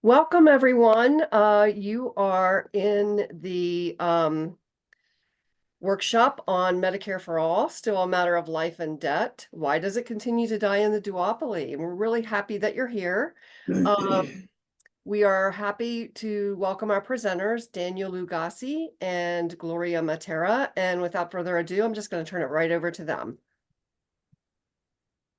Welcome, everyone. You are in the workshop on Medicare for All, still a matter of life and debt. Why does it continue to die in the duopoly? And we're really happy that you're here. We are happy to welcome our presenters, Daniel Lugassy and Gloria Mattera. And without further ado, I'm just going to turn it right over to them.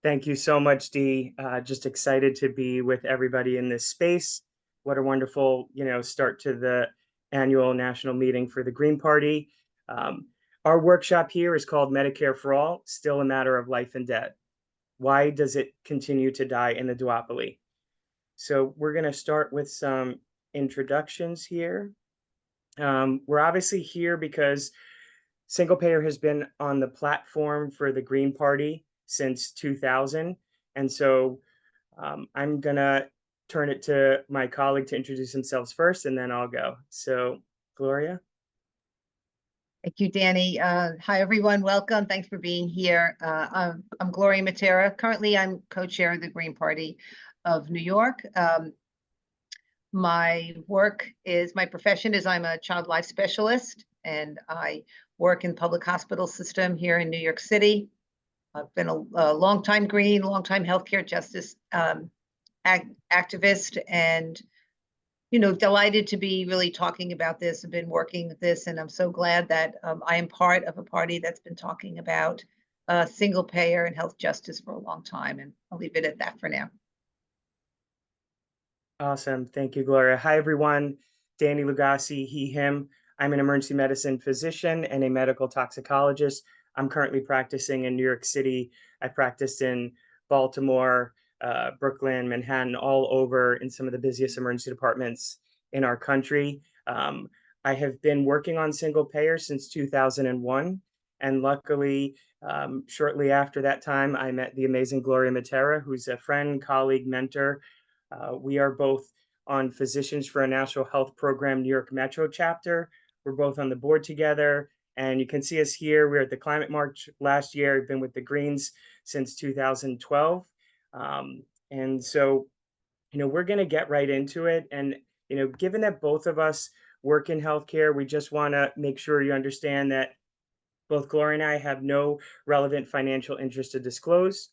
Thank you so much, Dee. Just excited to be with everybody in this space. What a wonderful, start to the annual national meeting for the Green Party. Our workshop here is called Medicare for All, still a matter of life and debt. Why does it continue to die in the duopoly? So we're going to start with some introductions here. We're obviously here because single payer has been on the platform for the Green Party since 2000. And so I'm going to turn it to my colleague to introduce themselves first, and then I'll go. So, Gloria. Thank you, Danny. Hi, everyone. Welcome. Thanks for being here. I'm Gloria Mattera. Currently, I'm co-chair of the Green Party of New York. My profession is I'm a child life specialist, and I work in the public hospital system here in New York City. I've been a longtime Green, longtime healthcare justice activist, and delighted to be really talking about this. I've been working with this, and I'm so glad that I am part of a party that's been talking about single payer and health justice for a long time. And I'll leave it at that for now. Awesome. Thank you, Gloria. Hi, everyone. Danny Lugassy, he, him. I'm an emergency medicine physician and a medical toxicologist. I'm currently practicing in New York City. I practiced in Baltimore, Brooklyn, Manhattan, all over in some of the busiest emergency departments in our country. I have been working on single payer since 2001. And luckily, shortly after that time, I met the amazing Gloria Mattera, who's a friend, colleague, mentor. We are both on Physicians for a National Health Program New York Metro chapter. We're both on the board together. And you can see us here. We were at the Climate March last year. I've been with the Greens since 2012. And so, we're going to get right into it. And, given that both of us work in healthcare, we just want to make sure you understand that both Gloria and I have no relevant financial interest to disclose.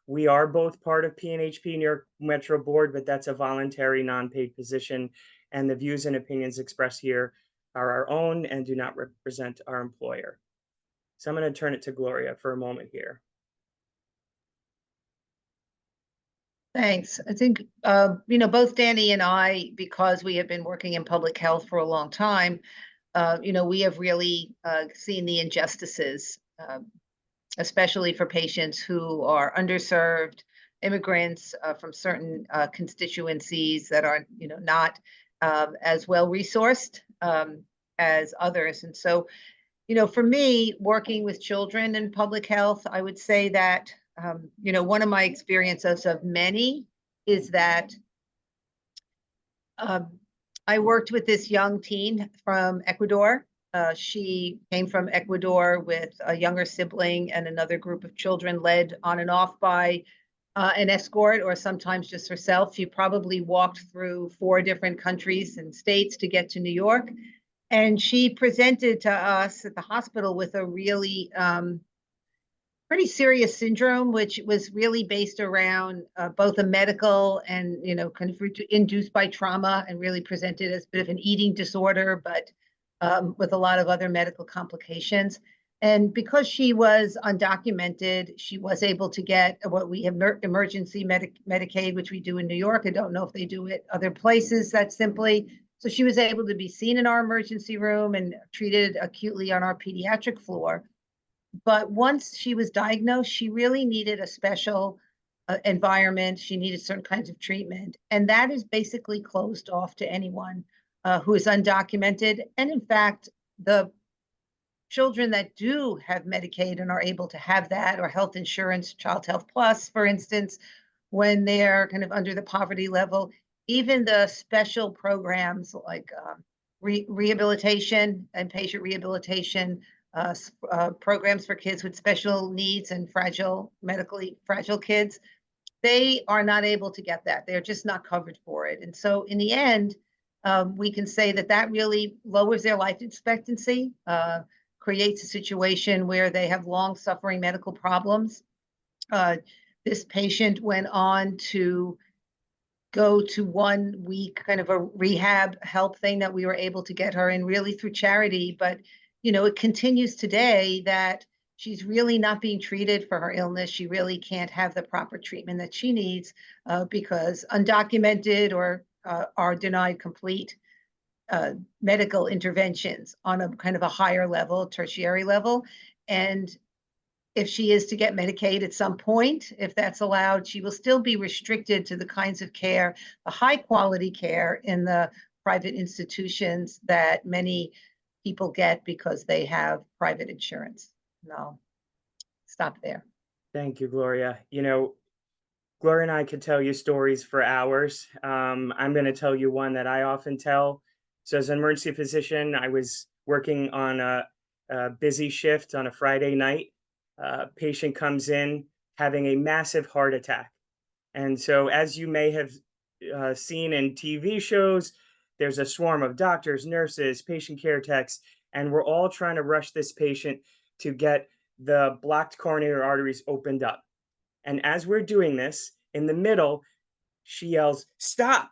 We are both part of PNHP, New York Metro Board, but that's a voluntary, non-paid position. And the views and opinions expressed here are our own and do not represent our employer. So I'm going to turn it to Gloria for a moment here. Thanks. I think, both Danny and I, because we have been working in public health for a long time, we have really seen the injustices, especially for patients who are underserved, immigrants from certain constituencies that are, not as well resourced as others. And so, for me, working with children in public health, I would say that, one of my experiences of many is that I worked with this young teen from Ecuador. She came from Ecuador with a younger sibling and another group of children led on and off by an escort or sometimes just herself. She probably walked through 4 different countries and states to get to New York. And she presented to us at the hospital with a really pretty serious syndrome, which was really based around both a medical and, kind of induced by trauma, and really presented as a bit of an eating disorder, but with a lot of other medical complications. And because she was undocumented, she was able to get what we have emergency Medicaid, which we do in New York. I don't know if they do it other places that simply. So she was able to be seen in our emergency room and treated acutely on our pediatric floor. But once she was diagnosed, she really needed a special environment. She needed certain kinds of treatment. And that is basically closed off to anyone who is undocumented. And in fact, the children that do have Medicaid and are able to have that, or health insurance, Child Health Plus, for instance, when they're kind of under the poverty level, even the special programs like rehabilitation and patient rehabilitation, programs for kids with special needs and medically fragile kids, they are not able to get that. They're just not covered for it. And so in the end, we can say that that really lowers their life expectancy, creates a situation where they have long suffering medical problems. This patient went on to go to 1 week kind of a rehab help thing that we were able to get her in really through charity. But, it continues today that she's really not being treated for her illness. She really can't have the proper treatment that she needs because undocumented or are denied complete medical interventions on a kind of a higher level, tertiary level. And if she is to get Medicaid at some point, if that's allowed, she will still be restricted to the kinds of care, the high quality care in the private institutions that many people get because they have private insurance. No, stop there. Thank you, Gloria. Gloria and I could tell you stories for hours. I'm going to tell you one that I often tell. So, as an emergency physician, I was working on a busy shift on a Friday night. Patient comes in having a massive heart attack. And so, as you may have seen in TV shows, there's a swarm of doctors, nurses, patient care techs, and we're all trying to rush this patient to get the blocked coronary arteries opened up. And as we're doing this, in the middle, she yells, "Stop!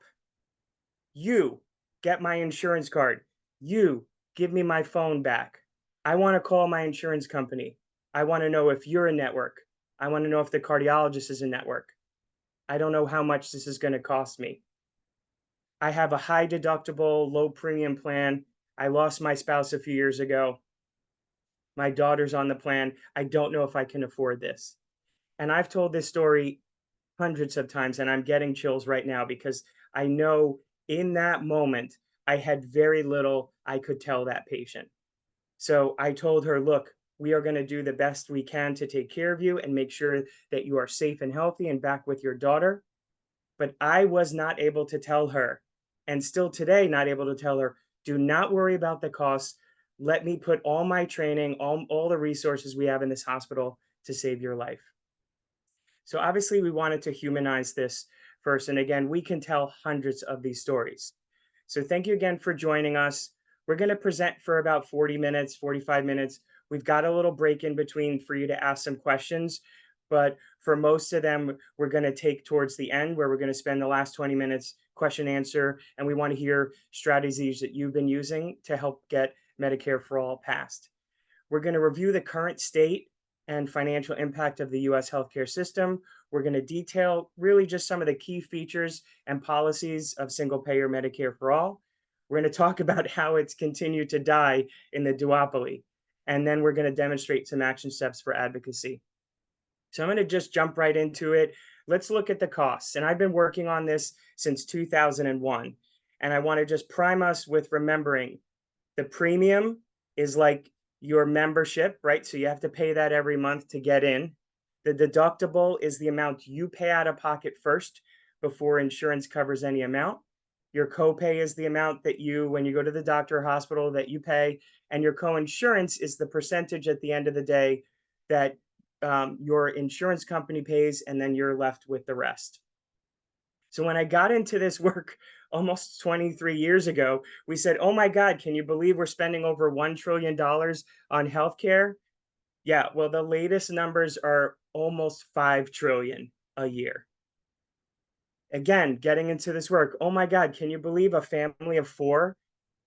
You get my insurance card. You give me my phone back. I want to call my insurance company. I want to know if you're a network. I want to know if the cardiologist is a network. I don't know how much this is going to cost me. I have a high deductible, low premium plan. I lost my spouse a few years ago. My daughter's on the plan. I don't know if I can afford this." And I've told this story hundreds of times, and I'm getting chills right now because I know in that moment, I had very little I could tell that patient. So I told her, "Look, we are going to do the best we can to take care of you and make sure that you are safe and healthy and back with your daughter." But I was not able to tell her, and still today, not able to tell her, "Do not worry about the costs. Let me put all my training, all the resources we have in this hospital to save your life." So obviously we wanted to humanize this first. And again, we can tell hundreds of these stories. So thank you again for joining us. We're going to present for about 40 minutes, 45 minutes. We've got a little break in between for you to ask some questions. But for most of them, we're going to take towards the end where we're going to spend the last 20 minutes question answer. And we want to hear strategies that you've been using to help get Medicare for All passed. We're going to review the current state and financial impact of the US healthcare system. We're going to detail really just some of the key features and policies of single payer Medicare for All. We're going to talk about how it's continued to die in the duopoly. And then we're going to demonstrate some action steps for advocacy. So I'm going to just jump right into it. Let's look at the costs. And I've been working on this since 2001. And I want to just prime us with remembering the premium is like your membership, right? So you have to pay that every month to get in. The deductible is the amount you pay out of pocket first before insurance covers any amount. Your copay is the amount that you, when you go to the doctor or hospital, that you pay. And your coinsurance is the percentage at the end of the day that your insurance company pays, and then you're left with the rest. So when I got into this work almost 23 years ago, we said, "Oh my God, can you believe we're spending over $1 trillion on healthcare?" Yeah, well, the latest numbers are almost 5 trillion a year. Again, getting into this work, oh my God, can you believe a family of 4?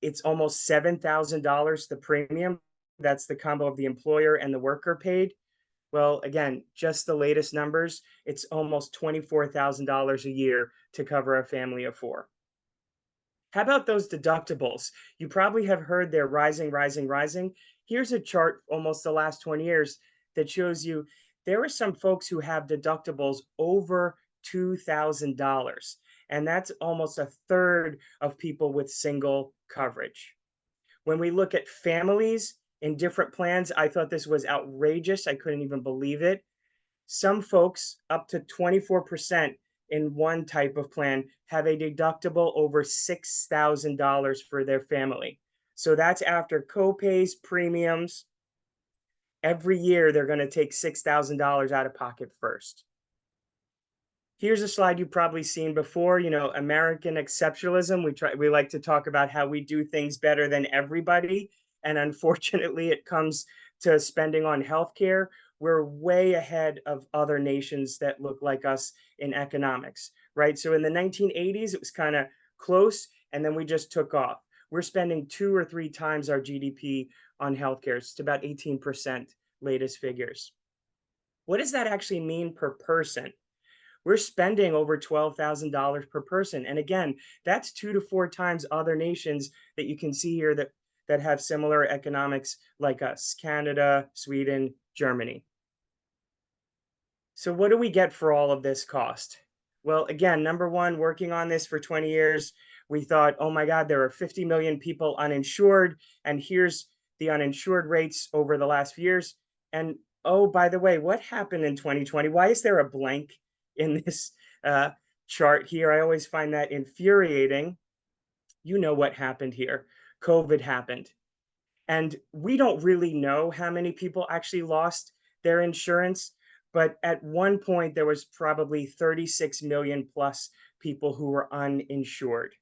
It's almost $7,000 the premium. That's the combo of the employer and the worker paid. Well, again, just the latest numbers, it's almost $24,000 a year to cover a family of 4. How about those deductibles? You probably have heard they're rising, rising, rising. Here's a chart almost the last 20 years that shows you there are some folks who have deductibles over $2,000. And that's almost a third of people with single coverage. When we look at families in different plans, I thought this was outrageous. I couldn't even believe it. Some folks, up to 24% in one type of plan, have a deductible over $6,000 for their family. So that's after copays, premiums. Every year, they're going to take $6,000 out of pocket first. Here's a slide you've probably seen before, American exceptionalism. We like to talk about how we do things better than everybody. And unfortunately, it comes to spending on healthcare. We're way ahead of other nations that look like us in economics, right? So in the 1980s, it was kind of close, and then we just took off. We're spending 2 or 3 times our GDP on healthcare. It's about 18%, latest figures. What does that actually mean per person? We're spending over $12,000 per person. And again, that's 2 to 4 times other nations that you can see here that have similar economics like us: Canada, Sweden, Germany. So what do we get for all of this cost? Well, again, number one, working on this for 20 years, we thought, oh my God, there are 50 million people uninsured. And here's the uninsured rates over the last few years. And oh, by the way, what happened in 2020? Why is there a blank in this chart here? I always find that infuriating. You know what happened here. COVID happened. And we don't really know how many people actually lost their insurance, but at one point there was probably 36 million plus people who were uninsured.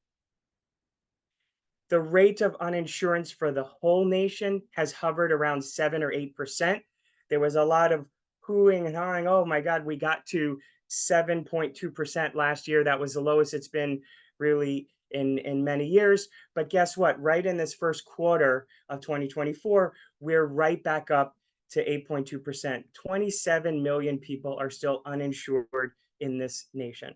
The rate of uninsurance for the whole nation has hovered around 7 or 8%. There was a lot of hooing and hawing. Oh my God, we got to 7.2% last year. That was the lowest it's been really in many years. But guess what? Right in this first quarter of 2024, we're right back up to 8.2%. 27 million people are still uninsured in this nation.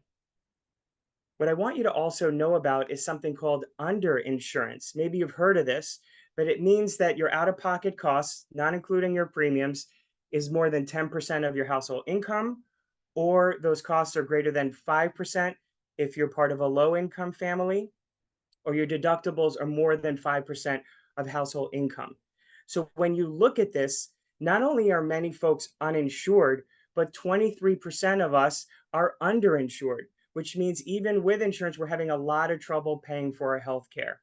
What I want you to also know about is something called underinsurance. Maybe you've heard of this, but it means that your out-of-pocket costs, not including your premiums, is more than 10% of your household income, or those costs are greater than 5% if you're part of a low-income family, or your deductibles are more than 5% of household income. So when you look at this, not only are many folks uninsured, but 23% of us are underinsured, which means even with insurance, we're having a lot of trouble paying for our health care.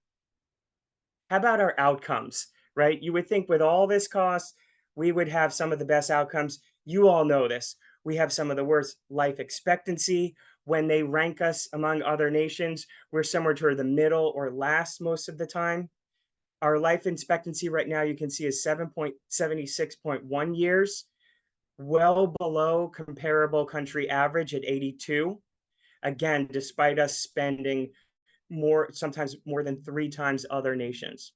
How about our outcomes, right? You would think with all this cost, we would have some of the best outcomes. You all know this. We have some of the worst life expectancy. When they rank us among other nations, we're somewhere toward the middle or last most of the time. Our life expectancy right now, you can see, is 76.1 years, well below comparable country average at 82. Again, despite us spending more, sometimes more than 3 times other nations.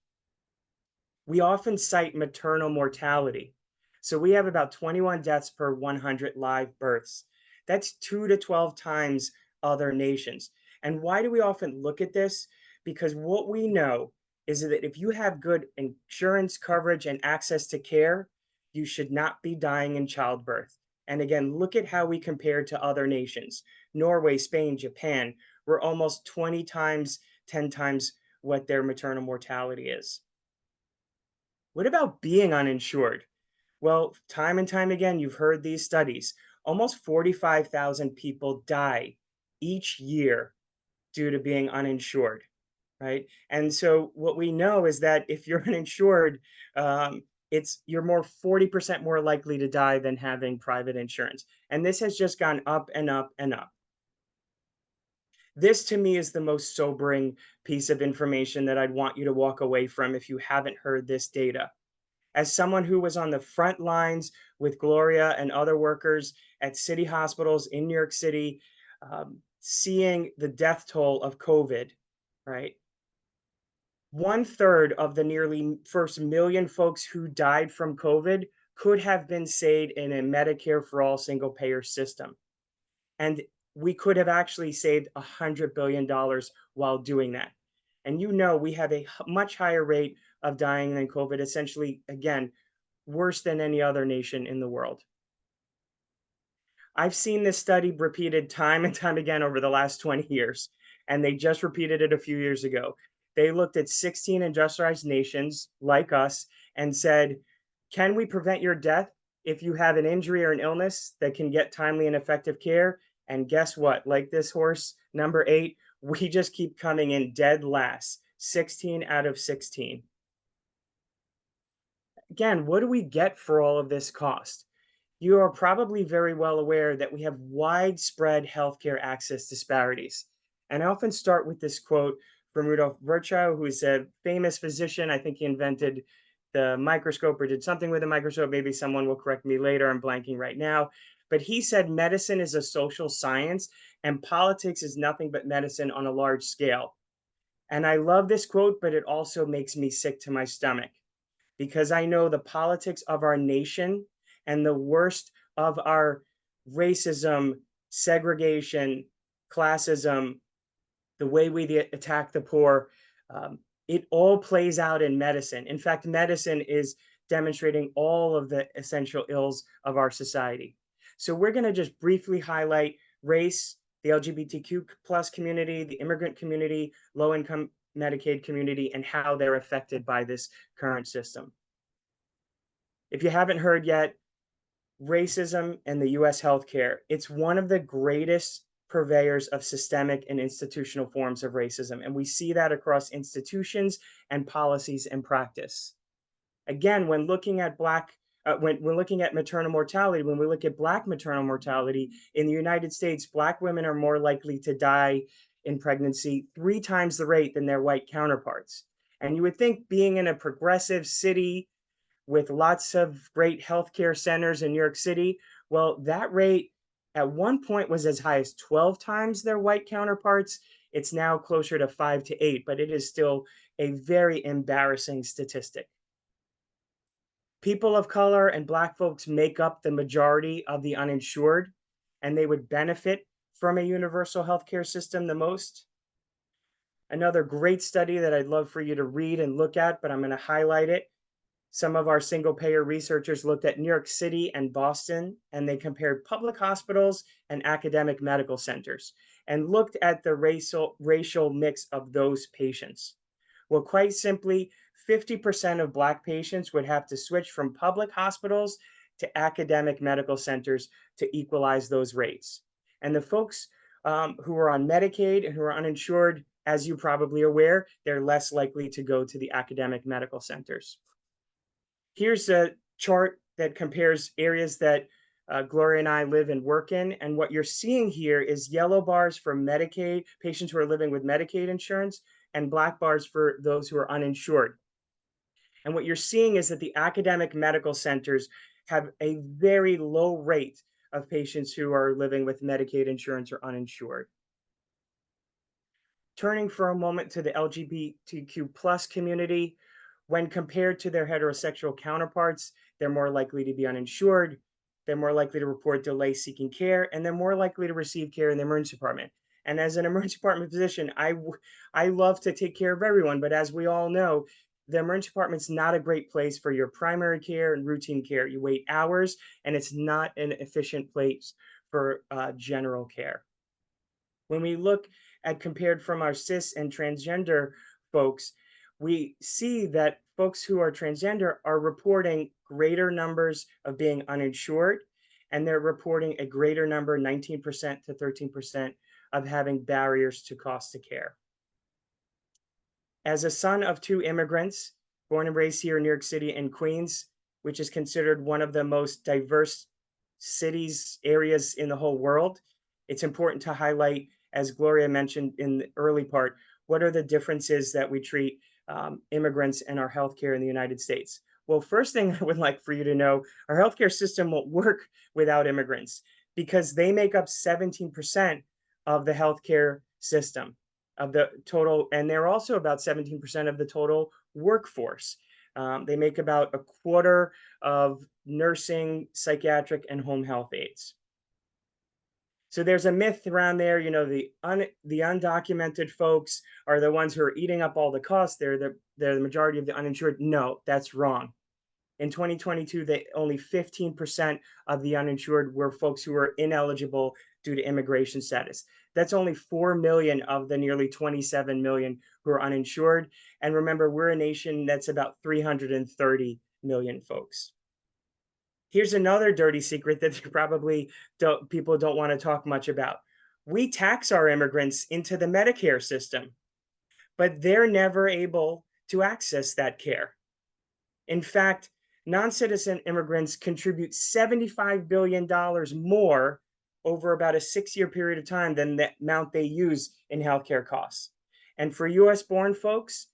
We often cite maternal mortality. So we have about 21 deaths per 100 live births. That's 2 to 12 times other nations. And why do we often look at this? Because what we know is that if you have good insurance coverage and access to care, you should not be dying in childbirth. And again, look at how we compare to other nations. Norway, Spain, Japan, we're almost 20 times, 10 times what their maternal mortality is. What about being uninsured? Well, time and time again, you've heard these studies. Almost 45,000 people die each year due to being uninsured, right? And so what we know is that if you're uninsured, you're 40% more likely to die than having private insurance. And this has just gone up and up and up. This to me is the most sobering piece of information that I'd want you to walk away from if you haven't heard this data. As someone who was on the front lines with Gloria and other workers at city hospitals in New York City, seeing the death toll of COVID, right? 1/3 of the nearly first million folks who died from COVID could have been saved in a Medicare for all single payer system. And we could have actually saved $100 billion while doing that. And we have a much higher rate of dying than COVID, essentially, again, worse than any other nation in the world. I've seen this study repeated time and time again over the last 20 years, and they just repeated it a few years ago. They looked at 16 industrialized nations like us and said, can we prevent your death if you have an injury or an illness that can get timely and effective care? And guess what? Like this horse, number 8, we just keep coming in dead last, 16 out of 16. Again, what do we get for all of this cost? You are probably very well aware that we have widespread healthcare access disparities. And I often start with this quote from Rudolf Virchow, who is a famous physician. I think he invented the microscope or did something with a microscope. Maybe someone will correct me later. I'm blanking right now. But he said medicine is a social science and politics is nothing but medicine on a large scale. And I love this quote, but it also makes me sick to my stomach because I know the politics of our nation and the worst of our racism, segregation, classism, the way we attack the poor, it all plays out in medicine. In fact, medicine is demonstrating all of the essential ills of our society. So we're going to just briefly highlight race, the LGBTQ plus community, the immigrant community, low income Medicaid community, and how they're affected by this current system. If you haven't heard yet, racism and the US healthcare, it's one of the greatest purveyors of systemic and institutional forms of racism. And we see that across institutions and policies and practice. Again, when looking at when looking at maternal mortality, when we look at Black maternal mortality in the United States, Black women are more likely to die in pregnancy 3 times the rate than their white counterparts. And you would think being in a progressive city with lots of great healthcare centers in New York City, well, that rate at one point was as high as 12 times their white counterparts. It's now closer to 5 to 8, but it is still a very embarrassing statistic. People of color and Black folks make up the majority of the uninsured, and they would benefit from a universal healthcare system the most. Another great study that I'd love for you to read and look at, but I'm going to highlight it. Some of our single payer researchers looked at New York City and Boston, and they compared public hospitals and academic medical centers and looked at the racial mix of those patients. Well, quite simply, 50% of Black patients would have to switch from public hospitals to academic medical centers to equalize those rates. And the folks who are on Medicaid and who are uninsured, as you're probably aware, they're less likely to go to the academic medical centers. Here's a chart that compares areas that Gloria and I live and work in. And what you're seeing here is yellow bars for Medicaid, patients who are living with Medicaid insurance, and black bars for those who are uninsured. And what you're seeing is that the academic medical centers have a very low rate of patients who are living with Medicaid insurance or uninsured. Turning for a moment to the LGBTQ plus community, when compared to their heterosexual counterparts, they're more likely to be uninsured, they're more likely to report delay seeking care, and they're more likely to receive care in the emergency department. And as an emergency department physician, I love to take care of everyone, but as we all know, the emergency department's not a great place for your primary care and routine care. You wait hours, and it's not an efficient place for general care. When we look at compared from our cis and transgender folks, we see that folks who are transgender are reporting greater numbers of being uninsured, and they're reporting a greater number, 19% to 13%, of having barriers to cost of care. As a son of 2 immigrants, born and raised here in New York City and Queens, which is considered one of the most diverse cities, areas in the whole world, it's important to highlight, as Gloria mentioned in the early part, what are the differences that we treat immigrants and our healthcare in the United States? Well, first thing I would like for you to know, our healthcare system won't work without immigrants because they make up 17% of the healthcare system, of the total, and they're also about 17% of the total workforce. They make about a quarter of nursing, psychiatric, and home health aides. So there's a myth around there, you know, the undocumented folks are the ones who are eating up all the costs. They're the majority of the uninsured. No, that's wrong. In 2022, only 15% of the uninsured were folks who were ineligible due to immigration status. That's only 4 million of the nearly 27 million who are uninsured. And remember, we're a nation that's about 330 million folks. Here's another dirty secret that people don't want to talk much about. We tax our immigrants into the Medicare system, but they're never able to access that care. In fact, Non-citizen immigrants contribute $75 billion more over about a 6-year period of time than the amount they use in healthcare costs. And for US born folks,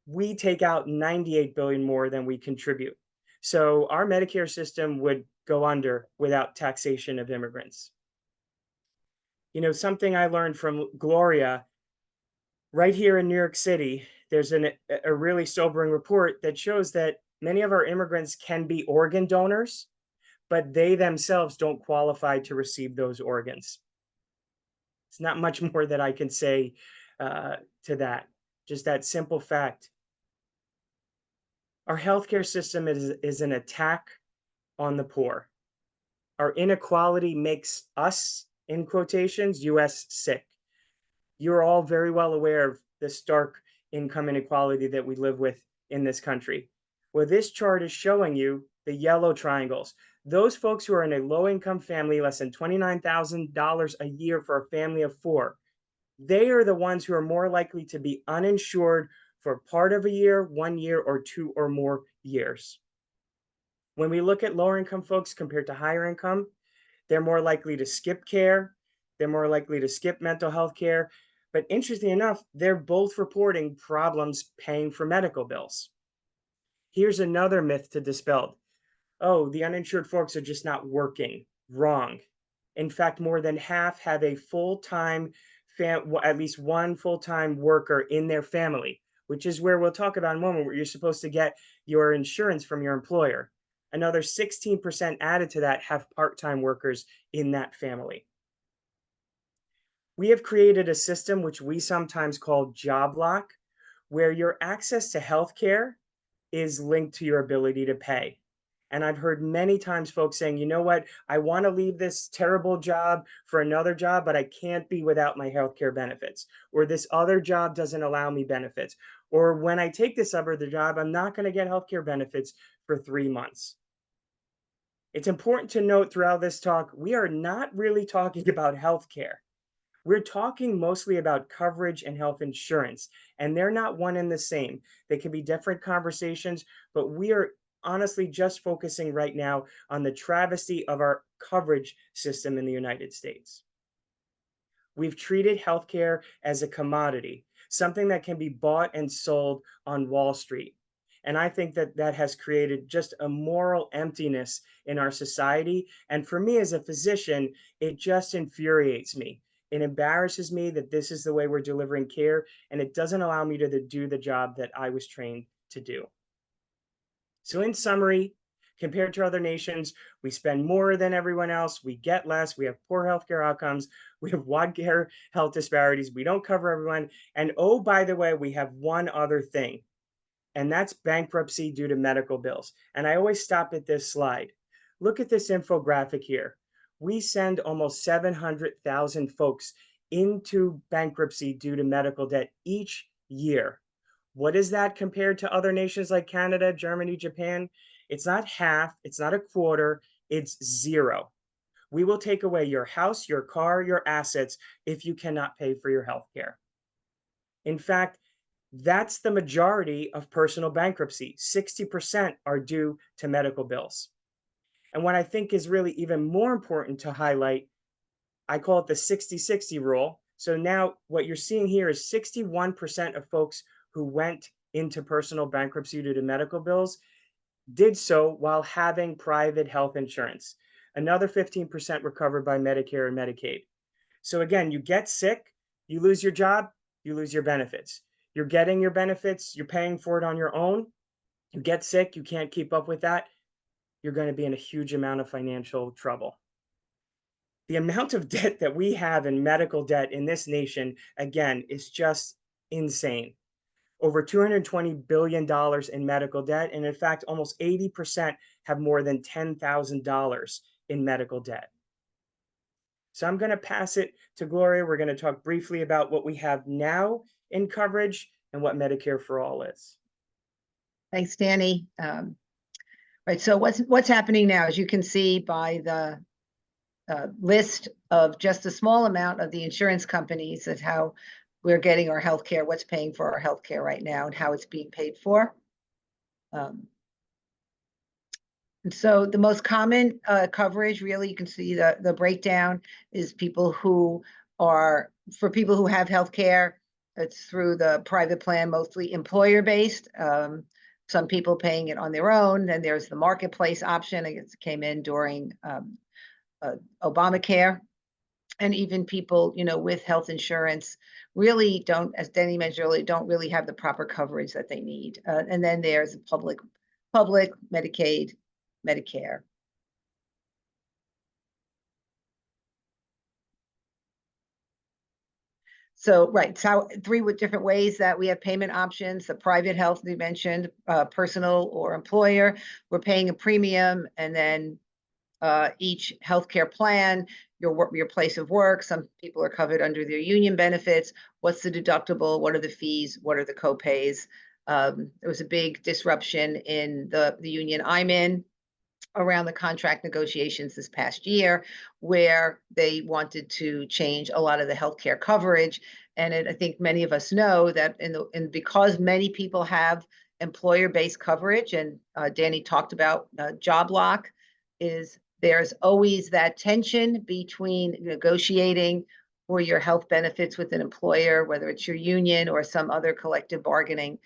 we take out 98 billion more than we contribute. So our Medicare system would go under without taxation of immigrants. You know, something I learned from Gloria right here in New York City, there's a really sobering report that shows that many of our immigrants can be organ donors, but they themselves don't qualify to receive those organs. It's not much more that I can say to that, just that simple fact. Our healthcare system is an attack on the poor. Our inequality makes us, in quotations, US sick. You're all very well aware of the stark income inequality that we live with in this country. Well, this chart is showing you the yellow triangles. Those folks who are in a low-income family, less than $29,000 a year for a family of 4, they are the ones who are more likely to be uninsured for part of a year, 1 year, or 2 or more years. When we look at lower income folks compared to higher income, they're more likely to skip care. They're more likely to skip mental health care. But interestingly enough, they're both reporting problems paying for medical bills. Here's another myth to dispel. Oh, the uninsured folks are just not working. Wrong. In fact, more than half have a full-time, at least one full-time worker in their family, which is where we'll talk about in a moment, where you're supposed to get your insurance from your employer. Another 16% added to that have part-time workers in that family. We have created a system which we sometimes call job lock, where your access to healthcare is linked to your ability to pay. And I've heard many times folks saying, you know what, I want to leave this terrible job for another job, but I can't be without my healthcare benefits. Or this other job doesn't allow me benefits. Or when I take this other job, I'm not going to get healthcare benefits for 3 months. It's important to note throughout this talk, we are not really talking about healthcare. We're talking mostly about coverage and health insurance, and they're not one and the same. They can be different conversations, but we are honestly just focusing right now on the travesty of our coverage system in the United States. We've treated healthcare as a commodity, something that can be bought and sold on Wall Street. And I think that that has created just a moral emptiness in our society. And for me as a physician, it just infuriates me. It embarrasses me that this is the way we're delivering care, and it doesn't allow me to do the job that I was trained to do. So in summary, compared to other nations, we spend more than everyone else, we get less, we have poor healthcare outcomes, we have wide care health disparities, we don't cover everyone, and oh, by the way, we have one other thing, and that's bankruptcy due to medical bills. And I always stop at this slide. Look at this infographic here. We send almost 700,000 folks into bankruptcy due to medical debt each year. What is that compared to other nations like Canada, Germany, Japan? It's not half, it's not a quarter, it's 0. We will take away your house, your car, your assets if you cannot pay for your health care. In fact, that's the majority of personal bankruptcy. 60% are due to medical bills. And what I think is really even more important to highlight, I call it the 60-60 rule. So now what you're seeing here is 61% of folks who went into personal bankruptcy due to medical bills did so while having private health insurance. Another 15% recovered by Medicare and Medicaid. So again, you get sick, you lose your job, you lose your benefits. You're getting your benefits, you're paying for it on your own. You get sick, you can't keep up with that, you're going to be in a huge amount of financial trouble. The amount of debt that we have in medical debt in this nation, again, is just insane. Over $220 billion in medical debt. And in fact, almost 80% have more than $10,000 in medical debt. So I'm going to pass it to Gloria. We're going to talk briefly about what we have now in coverage and what Medicare for All is. Thanks, Danny. Right, so what's happening now, as you can see by the list of just a small amount of the insurance companies, is how we're getting our healthcare, what's paying for our healthcare right now, and how it's being paid for. So the most common coverage, really, you can see the breakdown is people who are, for people who have health care, it's through the private plan, mostly employer-based. Some people paying it on their own. Then there's the marketplace option. I guess it came in during Obamacare. And even people, with health insurance really don't, as Denny mentioned earlier, don't really have the proper coverage that they need. And then there's public, Medicaid, Medicare. So, right, so three different ways that we have payment options: the private health we mentioned, personal or employer. We're paying a premium, and then each healthcare plan, your place of work. Some people are covered under their union benefits. What's the deductible? What are the fees? What are the co-pays? There was a big disruption in the union I'm in around the contract negotiations this past year, where they wanted to change a lot of the healthcare coverage. And I think many of us know that because many people have employer-based coverage, and Danny talked about job lock, there's always that tension between negotiating for your health benefits with an employer, whether it's your union or some other collective bargaining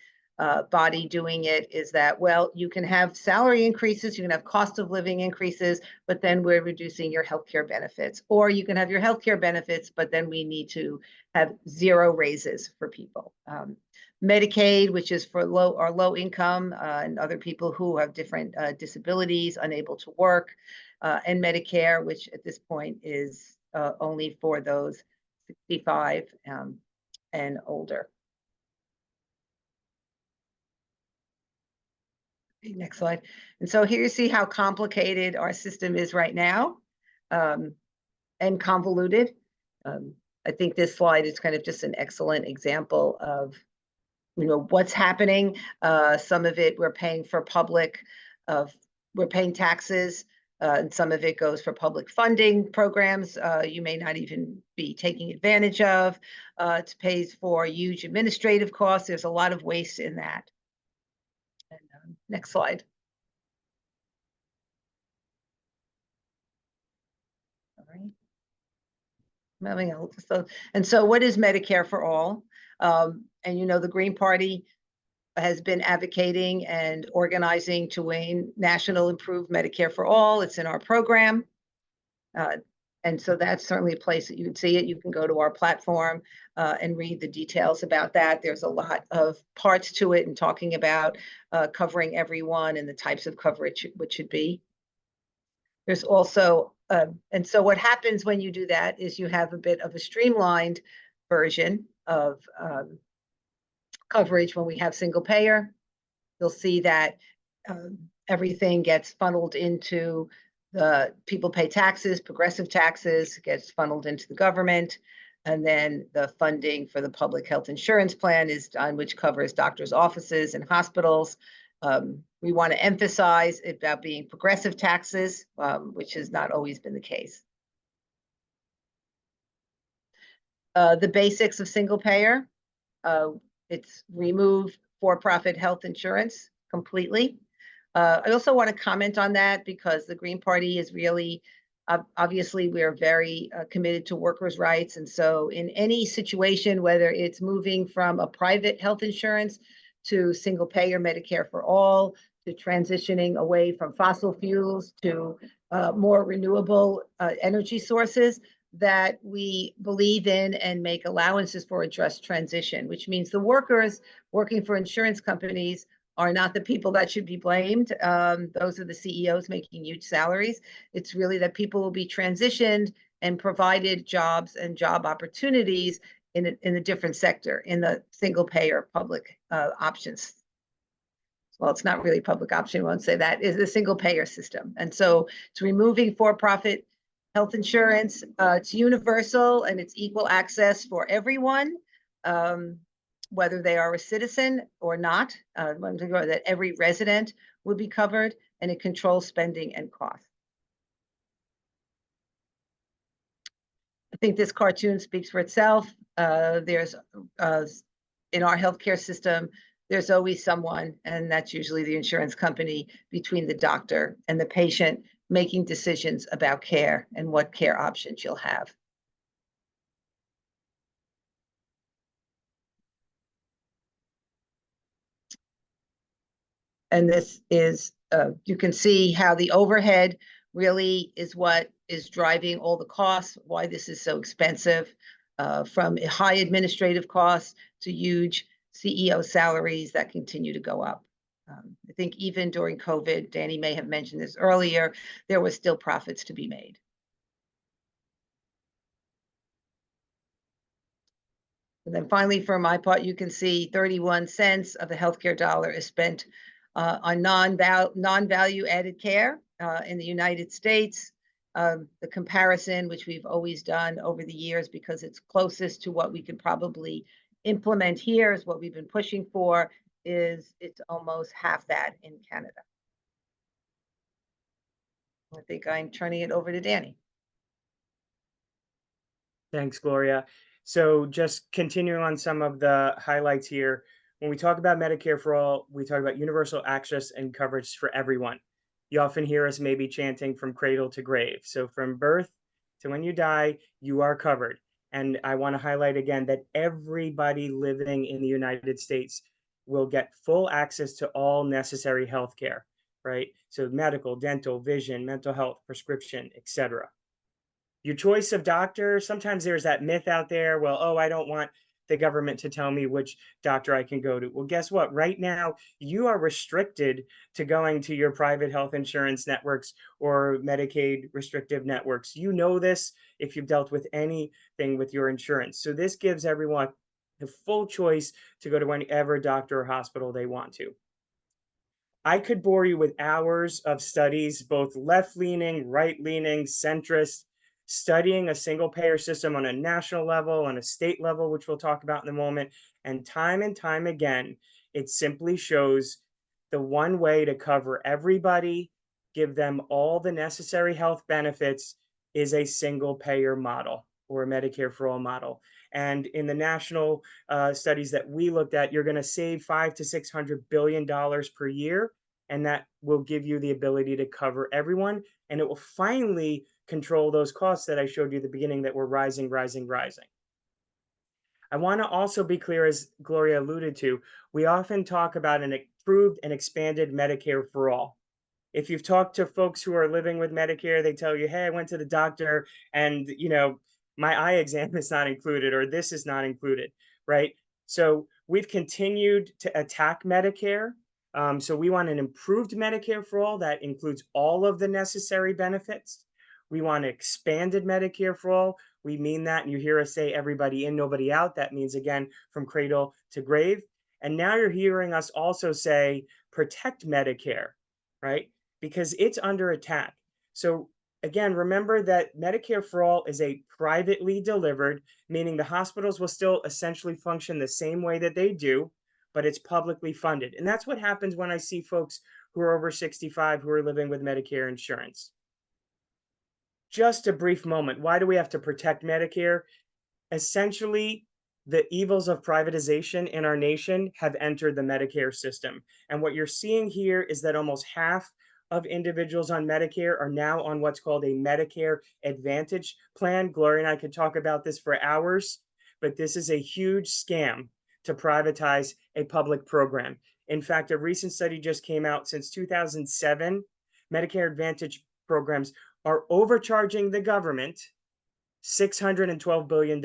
body doing it, is that, well, you can have salary increases, you can have cost of living increases, but then we're reducing your healthcare benefits. Or you can have your healthcare benefits, but then we need to have zero raises for people. Medicaid, which is for low income and other people who have different disabilities, unable to work, and Medicare, which at this point is only for those 65 and older. Next slide. And so here you see how complicated our system is right now, and convoluted. I think this slide is kind of just an excellent example of what's happening. Some of it we're paying for public, we're paying taxes, and some of it goes for public funding programs you may not even be taking advantage of. It pays for huge administrative costs. There's a lot of waste in that. And, next slide. All right. So what is Medicare for all? And the Green Party has been advocating and organizing to win national improved Medicare for all. It's in our program. And so that's certainly a place that you would see it. You can go to our platform and read the details about that. There's a lot of parts to it and talking about covering everyone and the types of coverage which should be. There's also, and so what happens when you do that is you have a bit of a streamlined version of coverage. When we have single payer, you'll see that everything gets funneled into the people pay taxes, progressive taxes gets funneled into the government. And then the funding for the public health insurance plan is done, which covers doctors' offices and hospitals. We want to emphasize about being progressive taxes, which has not always been the case. The basics of single payer, it's remove for-profit health insurance completely. I also want to comment on that because the Green Party is really, obviously, we are very committed to workers' rights. And so in any situation, whether it's moving from a private health insurance to single payer Medicare for all, to transitioning away from fossil fuels to more renewable energy sources, that we believe in and make allowances for a just transition, which means the workers working for insurance companies are not the people that should be blamed. Those are the CEOs making huge salaries. It's really that people will be transitioned and provided jobs and job opportunities in a different sector, in the single payer public options. Well, it's not really public option, I won't say that, is the single payer system. And so it's removing for-profit health insurance. It's universal and it's equal access for everyone, whether they are a citizen or not, that every resident would be covered, and it controls spending and cost. I think this cartoon speaks for itself. There's in our healthcare system, there's always someone, and that's usually the insurance company, between the doctor and the patient, making decisions about care and what care options you'll have. And this is, you can see how the overhead really is what is driving all the costs, why this is so expensive, from high administrative costs to huge CEO salaries that continue to go up. I think even during COVID, Danny may have mentioned this earlier, there was still profits to be made. And then finally, for my part, you can see 31 cents of the healthcare dollar is spent on non-value added care in the United States. The comparison, which we've always done over the years because it's closest to what we can probably implement here, is what we've been pushing for, is it's almost half that in Canada. I think I'm turning it over to Danny. Thanks, Gloria. So just continuing on some of the highlights here, when we talk about Medicare for all, we talk about universal access and coverage for everyone. You often hear us maybe chanting from cradle to grave. So from birth to when you die, you are covered. And I want to highlight again that everybody living in the United States will get full access to all necessary health care, right? So medical, dental, vision, mental health, prescription, etc. Your choice of doctor, sometimes there's that myth out there, well, oh, I don't want the government to tell me which doctor I can go to. Well, guess what? Right now, you are restricted to going to your private health insurance networks or Medicaid restrictive networks. You know this if you've dealt with anything with your insurance. So this gives everyone the full choice to go to whatever doctor or hospital they want to. I could bore you with hours of studies, both left-leaning, right-leaning, centrist, studying a single payer system on a national level, on a state level, which we'll talk about in a moment. And time again, it simply shows the one way to cover everybody, give them all the necessary health benefits, is a single payer model or a Medicare for all model. And in the national studies that we looked at, you're going to save $500 to $600 billion per year. And that will give you the ability to cover everyone. And it will finally control those costs that I showed you at the beginning that were rising. I want to also be clear, as Gloria alluded to, we often talk about an improved and expanded Medicare for all. If you've talked to folks who are living with Medicare, they tell you, hey, I went to the doctor and, you know, my eye exam is not included or this is not included, right? So we've continued to attack Medicare. So we want an improved Medicare for all that includes all of the necessary benefits. We want expanded Medicare for all. We mean that, and you hear us say everybody in, nobody out. That means, again, from cradle to grave. And now you're hearing us also say protect Medicare, right? Because it's under attack. So again, remember that Medicare for all is a privately delivered, meaning the hospitals will still essentially function the same way that they do, but it's publicly funded. And that's what happens when I see folks who are over 65 who are living with Medicare insurance. Just a brief moment. Why do we have to protect Medicare? Essentially, the evils of privatization in our nation have entered the Medicare system. And what you're seeing here is that almost half of individuals on Medicare are now on what's called a Medicare Advantage plan. Gloria and I could talk about this for hours, but this is a huge scam to privatize a public program. In fact, a recent study just came out. Since 2007, Medicare Advantage programs are overcharging the government $612 billion.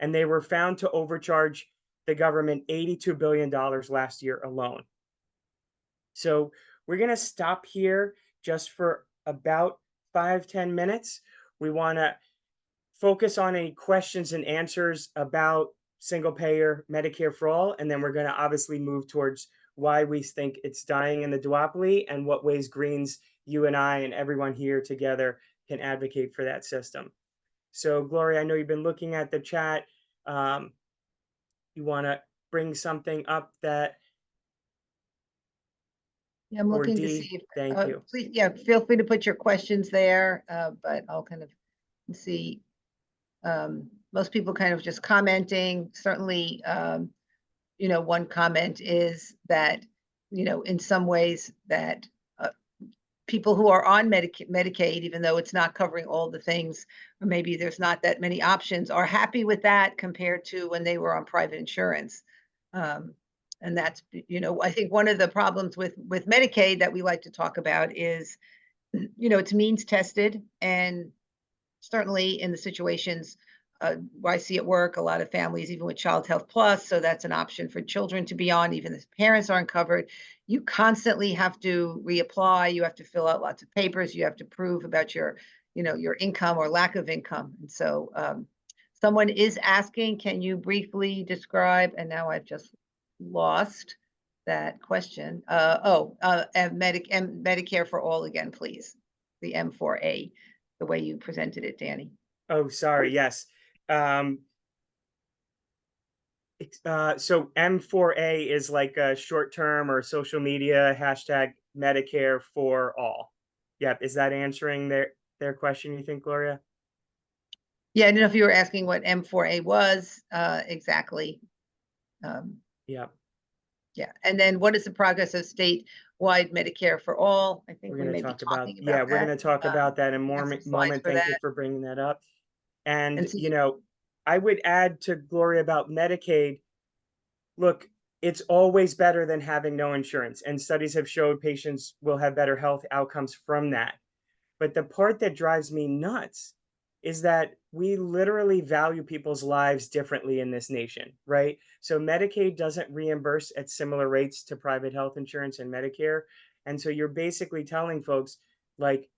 And they were found to overcharge the government $82 billion last year alone. So we're going to stop here just for about 5-10 minutes. We want to focus on any questions and answers about single payer Medicare for all. And then we're going to obviously move towards why we think it's dying in the duopoly and what ways Greens, you and I and everyone here together can advocate for that system. So Gloria, I know you've been looking at the chat. You want to bring something up that, Yeah, I'm or looking to D? see if, Thank you. please, yeah, feel free to put your questions there, but I'll kind of see. Most people kind of just commenting. Certainly, one comment is that, in some ways that people who are on Medicaid, even though it's not covering all the things, or maybe there's not that many options, are happy with that compared to when they were on private insurance. And that's, I think one of the problems with Medicaid that we like to talk about is, it's means tested, and certainly in the situations where I see at work, a lot of families, even with Child Health Plus, so that's an option for children to be on, even if parents aren't covered. You constantly have to reapply. You have to fill out lots of papers. You have to prove about your income or lack of income. And so someone is asking, can you briefly describe, and now I've just lost that question. Medicare for all again, please. The M4A, the way you presented it, Danny. Oh, sorry. Yes. So M4A is like a short term or social media hashtag Medicare for all. Yep. Is that answering their question, you think, Gloria? Yeah, I don't know if you were asking what M4A was exactly. Yep. Yeah, and then what is the progress of statewide Medicare for all? I think We're we going may to be talk about, talking about we're that. going to talk about that in we have more some slides moment. for Thank you that. for bringing that up. And, And so I would add to Gloria about Medicaid. Look, it's always better than having no insurance, and studies have showed patients will have better health outcomes from that. But the part that drives me nuts is that we literally value people's lives differently in this nation, right? So Medicaid doesn't reimburse at similar rates to private health insurance and Medicare. And so you're basically telling folks, like,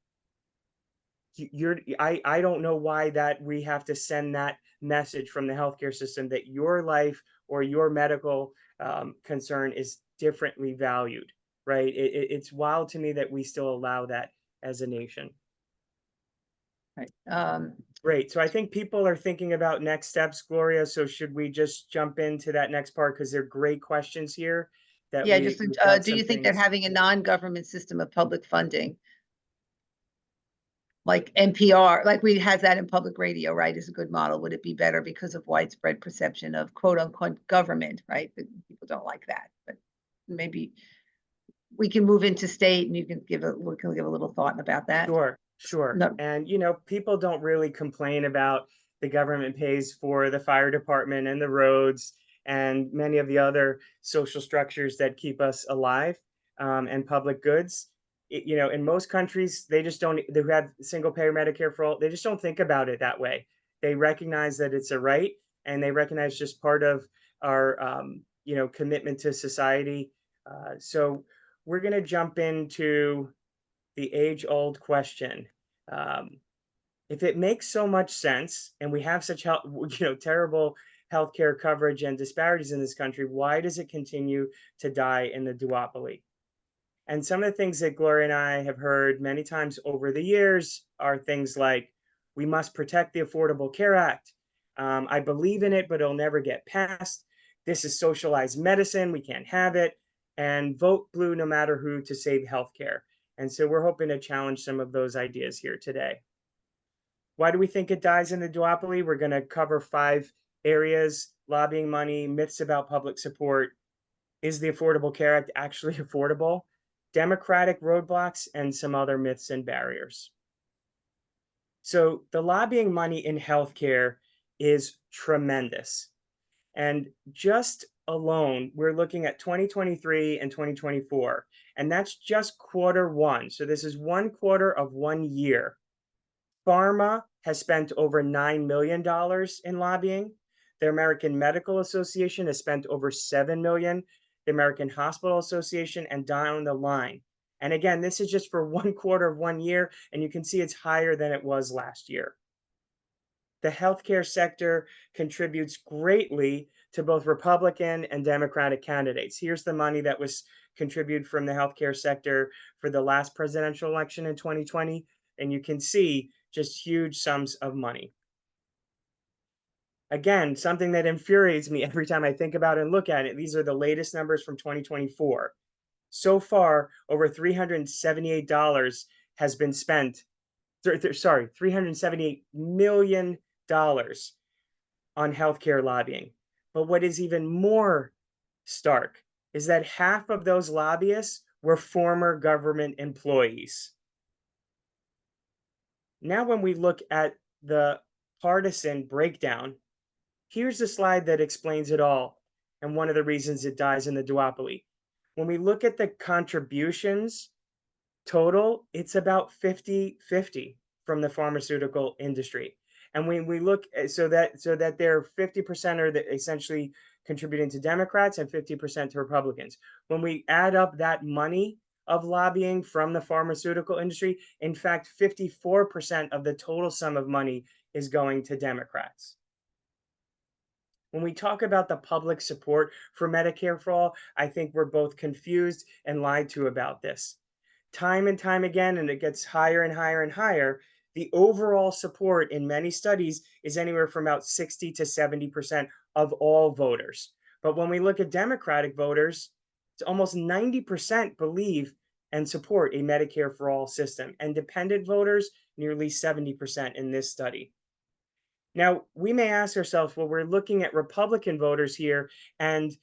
I don't know why that we have to send that message from the healthcare system that your life or your medical concern is differently valued, right? It's wild to me that we still allow that as a nation. right. Great. So I think people are thinking about next steps, Gloria. So should we just jump into that next part? Because they're great questions here that Yeah, we've got do some you think that things. having a non-government system of public funding, like NPR, like we has that in public radio, right, is a good model? Would it be better because of widespread perception of quote unquote government, right? People don't like that, but maybe we can move into state, and we can give a little thought about that. Sure. No. And, people don't really complain about the government pays for the fire department and the roads and many of the other social structures that keep us alive, and public goods. In most countries, they who have single payer Medicare for all, they just don't think about it that way. They recognize that it's a right, and they recognize just part of our, commitment to society. So we're going to jump into the age-old question. If it makes so much sense and we have such terrible healthcare coverage and disparities in this country, why does it continue to die in the duopoly? And some of the things that Gloria and I have heard many times over the years are things like, we must protect the Affordable Care Act. I believe in it, but it'll never get passed. This is socialized medicine. We can't have it. And vote blue no matter who to save healthcare. And so we're hoping to challenge some of those ideas here today. Why do we think it dies in the duopoly? We're going to cover 5 areas: lobbying money, myths about public support, is the Affordable Care Act actually affordable, democratic roadblocks, and some other myths and barriers. So the lobbying money in healthcare is tremendous. And just alone, we're looking at 2023 and 2024, and that's just Q1. So this is 1 quarter of 1 year. Pharma has spent over $9 million in lobbying. The American Medical Association has spent over $7 million. The American Hospital Association, and down the line. And again, this is just for 1 quarter of 1 year, and you can see it's higher than it was last year. The healthcare sector contributes greatly to both Republican and Democratic candidates. Here's the money that was contributed from the healthcare sector for the last presidential election in 2020, and you can see just huge sums of money. Again, something that infuriates me every time I think about it and look at it. These are the latest numbers from 2024. So far, over $378 has been spent. Sorry, $378 million on healthcare lobbying. But what is even more stark is that half of those lobbyists were former government employees. Now, when we look at the partisan breakdown, here's a slide that explains it all and one of the reasons it dies in the duopoly. When we look at the contributions total, it's about 50-50 from the pharmaceutical industry. And when we look so that they're 50% are essentially contributing to Democrats and 50% to Republicans. When we add up that money of lobbying from the pharmaceutical industry, in fact, 54% of the total sum of money is going to Democrats. When we talk about the public support for Medicare for all, I think we're both confused and lied to about this. Time and time again, and it gets higher and higher and higher, the overall support in many studies is anywhere from about 60 to 70% of all voters. But when we look at Democratic voters, it's almost 90% believe and support a Medicare for all system. Independent voters, nearly 70% in this study. Now, we may ask ourselves, well, we're looking at Republican voters here, and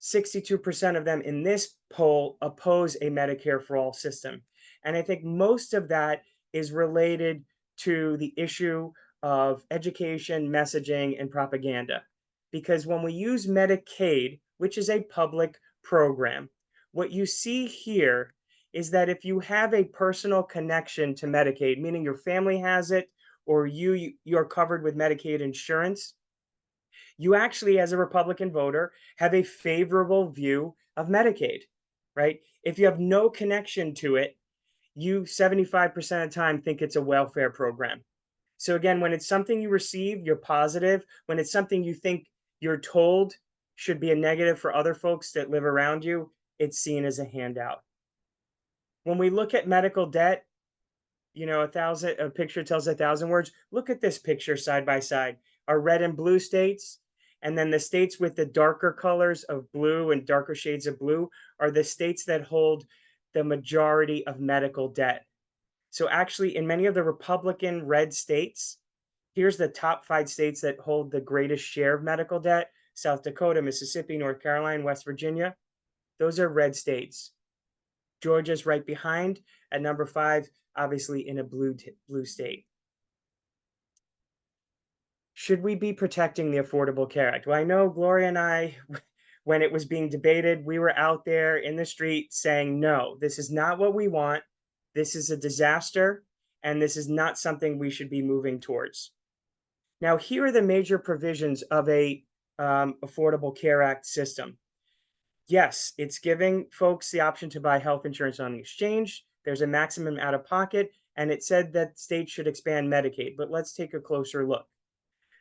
62% of them in this poll oppose a Medicare for all system. And I think most of that is related to the issue of education, messaging, and propaganda. Because when we use Medicaid, which is a public program, what you see here is that if you have a personal connection to Medicaid, meaning your family has it or you're covered with Medicaid insurance, you actually, as a Republican voter, have a favorable view of Medicaid, right? If you have no connection to it, you 75% of the time think it's a welfare program. So again, when it's something you receive, you're positive. When it's something you think you're told should be a negative for other folks that live around you, it's seen as a handout. When we look at medical debt, a picture tells 1,000 words. Look at this picture side by side. Our red and blue states, and then the states with the darker colors of blue and darker shades of blue are the states that hold the majority of medical debt. So actually, in many of the Republican red states, here's the top 5 states that hold the greatest share of medical debt: South Dakota, Mississippi, North Carolina, West Virginia. Those are red states. Georgia's right behind at number 5, obviously in a blue state. Should we be protecting the Affordable Care Act? Well, I know Gloria and I, when it was being debated, we were out there in the street saying, no, this is not what we want. This is a disaster, and this is not something we should be moving towards. Now, here are the major provisions of a Affordable Care Act system. Yes, it's giving folks the option to buy health insurance on the exchange. There's a maximum out of pocket, and it said that states should expand Medicaid, but let's take a closer look.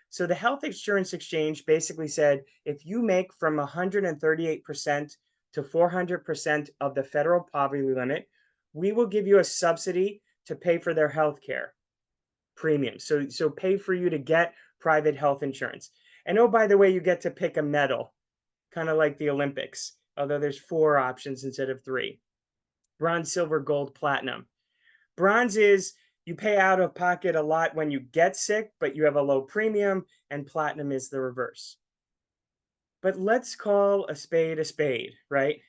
So the health insurance exchange basically said, if you make from 138% to 400% of the federal poverty limit, we will give you a subsidy to pay for their health care premiums. So pay for you to get private health insurance. And oh, by the way, you get to pick a medal, kind of like the Olympics, although there's 4 options instead of 3. Bronze, silver, gold, platinum. Bronze is you pay out of pocket a lot when you get sick, but you have a low premium, and platinum is the reverse. But let's call a spade, right?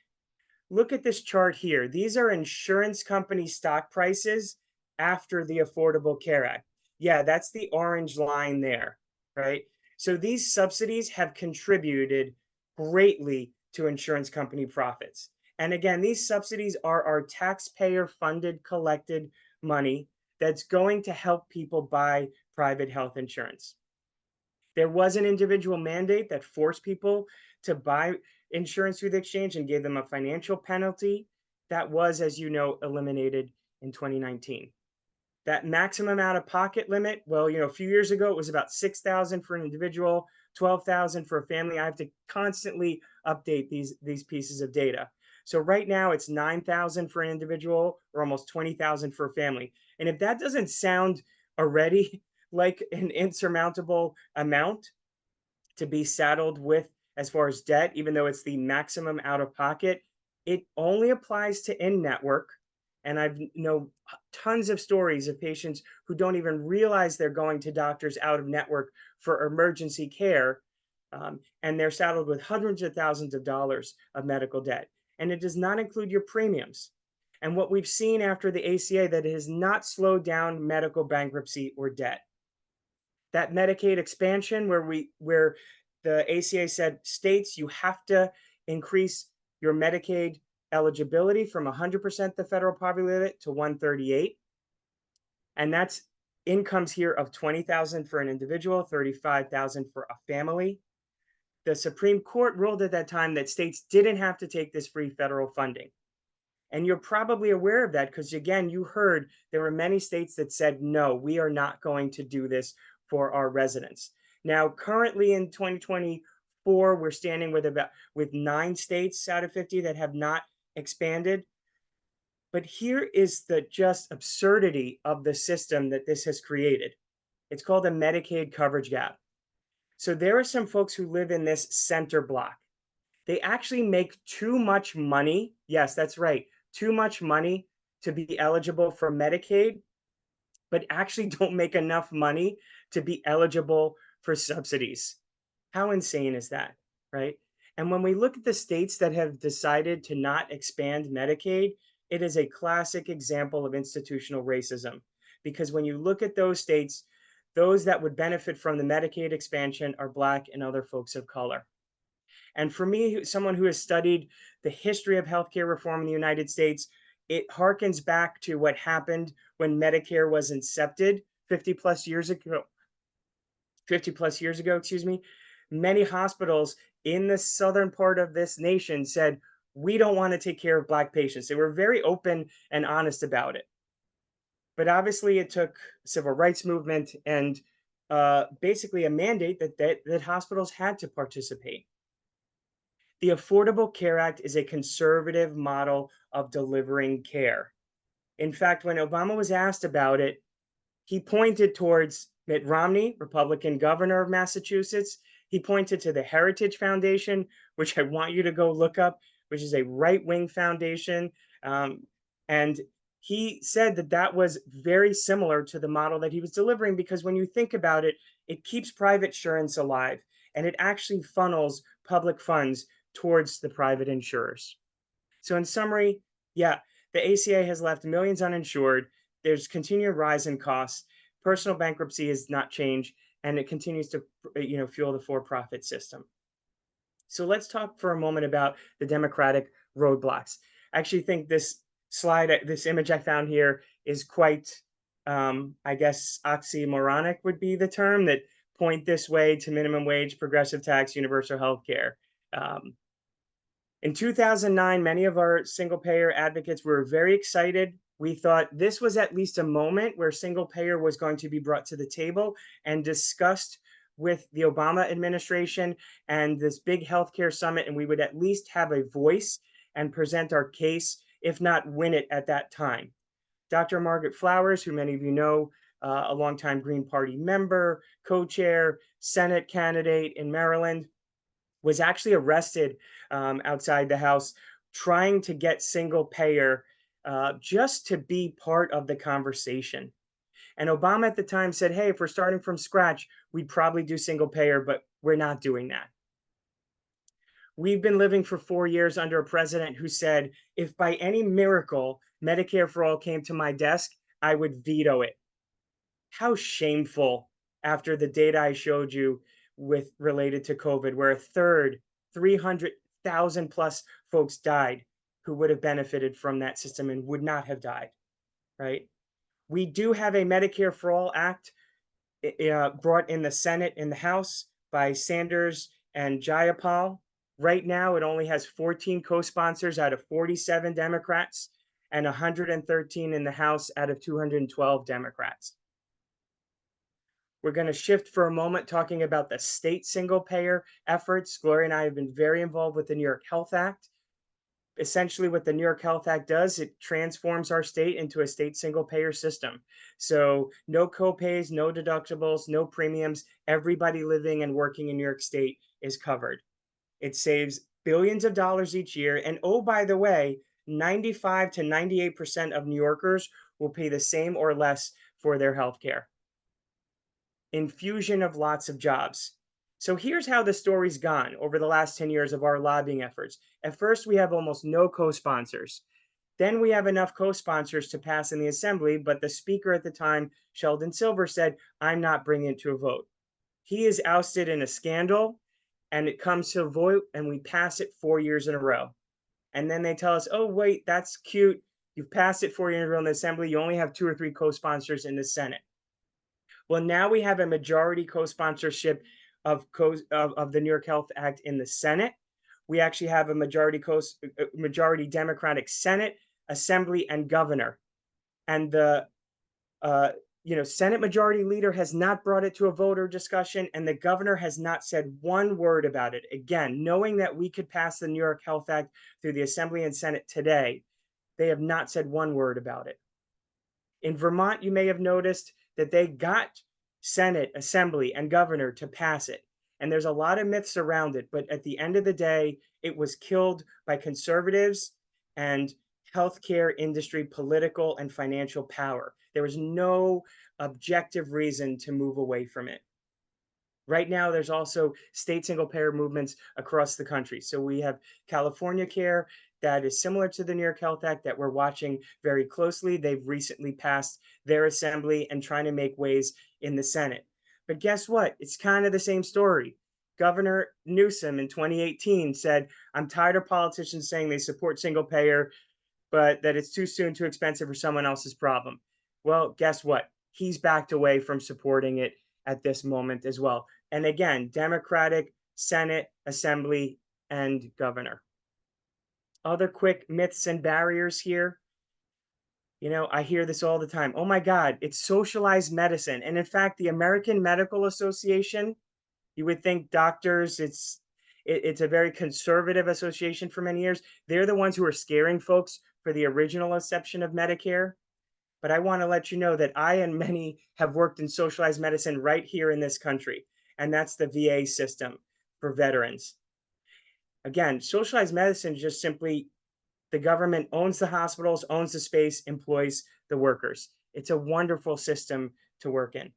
Look at this chart here. These are insurance company stock prices after the Affordable Care Act. Yeah, that's the orange line there, right? So these subsidies have contributed greatly to insurance company profits. And again, these subsidies are our taxpayer-funded, collected money that's going to help people buy private health insurance. There was an individual mandate that forced people to buy insurance through the exchange and gave them a financial penalty. That was, as you know, eliminated in 2019. That maximum out-of-pocket limit, well, a few years ago, it was about $6,000 for an individual, $12,000 for a family. I have to constantly update these pieces of data. So right now, it's $9,000 for an individual or almost $20,000 for a family. And if that doesn't sound already like an insurmountable amount to be saddled with as far as debt, even though it's the maximum out-of-pocket, it only applies to in-network. And I've know tons of stories of patients who don't even realize they're going to doctors out of network for emergency care And they're saddled with hundreds of thousands of dollars of medical debt. And it does not include your premiums. And what we've seen after the ACA, that it has not slowed down medical bankruptcy or debt. That Medicaid expansion where the ACA said states, you have to increase your Medicaid eligibility from 100% the federal poverty limit to 138. And that's incomes here of 20,000 for an individual, 35,000 for a family. The Supreme Court ruled at that time that states didn't have to take this free federal funding. And you're probably aware of that because, again, you heard there were many states that said, no, we are not going to do this for our residents. Now, currently in 2024, we're standing with 9 states out of 50 that have not expanded. But here is the just absurdity of the system that this has created. It's called a Medicaid coverage gap. So there are some folks who live in this center block. They actually make too much money. Yes, that's right. Too much money to be eligible for Medicaid, but actually don't make enough money to be eligible for subsidies. How insane is that, right? And when we look at the states that have decided to not expand Medicaid, it is a classic example of institutional racism. Because when you look at those states, those that would benefit from the Medicaid expansion are Black and other folks of color. And for me, someone who has studied the history of healthcare reform in the United States, it harkens back to what happened when Medicare was incepted 50 plus years ago, excuse me. Many hospitals in the southern part of this nation said, we don't want to take care of Black patients. They were very open and honest about it. But obviously it took civil rights movement and basically a mandate that hospitals had to participate. The Affordable Care Act is a conservative model of delivering care. In fact, when Obama was asked about it, he pointed towards Mitt Romney, Republican governor of Massachusetts. He pointed to the Heritage Foundation, which I want you to go look up, which is a right-wing foundation. And he said that that was very similar to the model that he was delivering, because when you think about it, it keeps private insurance alive, and it actually funnels public funds towards the private insurers. So in summary, yeah, the ACA has left millions uninsured. There's continued rise in costs. Personal bankruptcy has not changed, and it continues to fuel the for-profit system. So let's talk for a moment about the democratic roadblocks. I actually think this image I found here is quite, I guess, oxymoronic would be the term, that point this way to minimum wage, progressive tax, universal health care. In 2009, many of our single payer advocates were very excited. We thought this was at least a moment where single payer was going to be brought to the table and discussed with the Obama administration and this big healthcare summit, and we would at least have a voice and present our case, if not win it at that time. Dr. Margaret Flowers, who many of you know, a longtime Green Party member, co-chair, Senate candidate in Maryland, was actually arrested outside the House trying to get single payer just to be part of the conversation. And Obama at the time said, hey, if we're starting from scratch, we'd probably do single payer, but we're not doing that. We've been living for 4 years under a president who said, if by any miracle Medicare for All came to my desk, I would veto it. How shameful, after the data I showed you related to COVID, where a third, 300,000 plus folks died who would have benefited from that system and would not have died, right? We do have a Medicare for All Act brought in the Senate and the House by Sanders and Jayapal. Right now, it only has 14 co-sponsors out of 47 Democrats and 113 in the House out of 212 Democrats. We're going to shift for a moment talking about the state single payer efforts. Gloria and I have been very involved with the New York Health Act. Essentially, what the New York Health Act does, it transforms our state into a state single payer system. So no copays, no deductibles, no premiums. Everybody living and working in New York State is covered. It saves billions of dollars each year. And oh, by the way, 95 to 98% of New Yorkers will pay the same or less for their health care. Infusion of lots of jobs. So here's how the story's gone over the last 10 years of our lobbying efforts. At first, we have almost no co-sponsors. Then we have enough co-sponsors to pass in the assembly, but the speaker at the time, Sheldon Silver, said, "I'm not bringing it to a vote." He is ousted in a scandal, and it comes to a vote, and we pass it 4 years in a row. And then they tell us, "Oh, wait, that's cute. You've passed it 4 years in a row in the assembly. You only have 2 or 3 co-sponsors in the Senate." Well, now we have a majority co-sponsorship of the New York Health Act in the Senate. We actually have a majority Democratic Senate, Assembly, and governor. And the uh, Senate Majority Leader has not brought it to a vote or discussion, and the governor has not said one word about it. Again, knowing that we could pass the New York Health Act through the Assembly and Senate today, they have not said one word about it. In Vermont, you may have noticed that they got Senate, Assembly, and governor to pass it. And there's a lot of myths around it, but at the end of the day, it was killed by conservatives and healthcare industry political and financial power. There was no objective reason to move away from it. Right now, there's also state single payer movements across the country. So we have California Care that is similar to the New York Health Act that we're watching very closely. They've recently passed their assembly and trying to make waves in the Senate. But guess what? It's kind of the same story. Governor Newsom in 2018 said, "I'm tired of politicians saying they support single payer, but that it's too soon, too expensive for someone else's problem." Well, guess what? He's backed away from supporting it at this moment as well. And again, Democratic Senate, Assembly, and governor. Other quick myths and barriers here. I hear this all the time. "Oh my God, it's socialized medicine." And in fact, the American Medical Association, you would think doctors, it's a very conservative association for many years. They're the ones who are scaring folks for the original inception of Medicare. But I want to let you know that I and many have worked in socialized medicine right here in this country, and that's the VA system for veterans. Again, socialized medicine is just simply the government owns the hospitals, owns the space, employs the workers. It's a wonderful system to work in.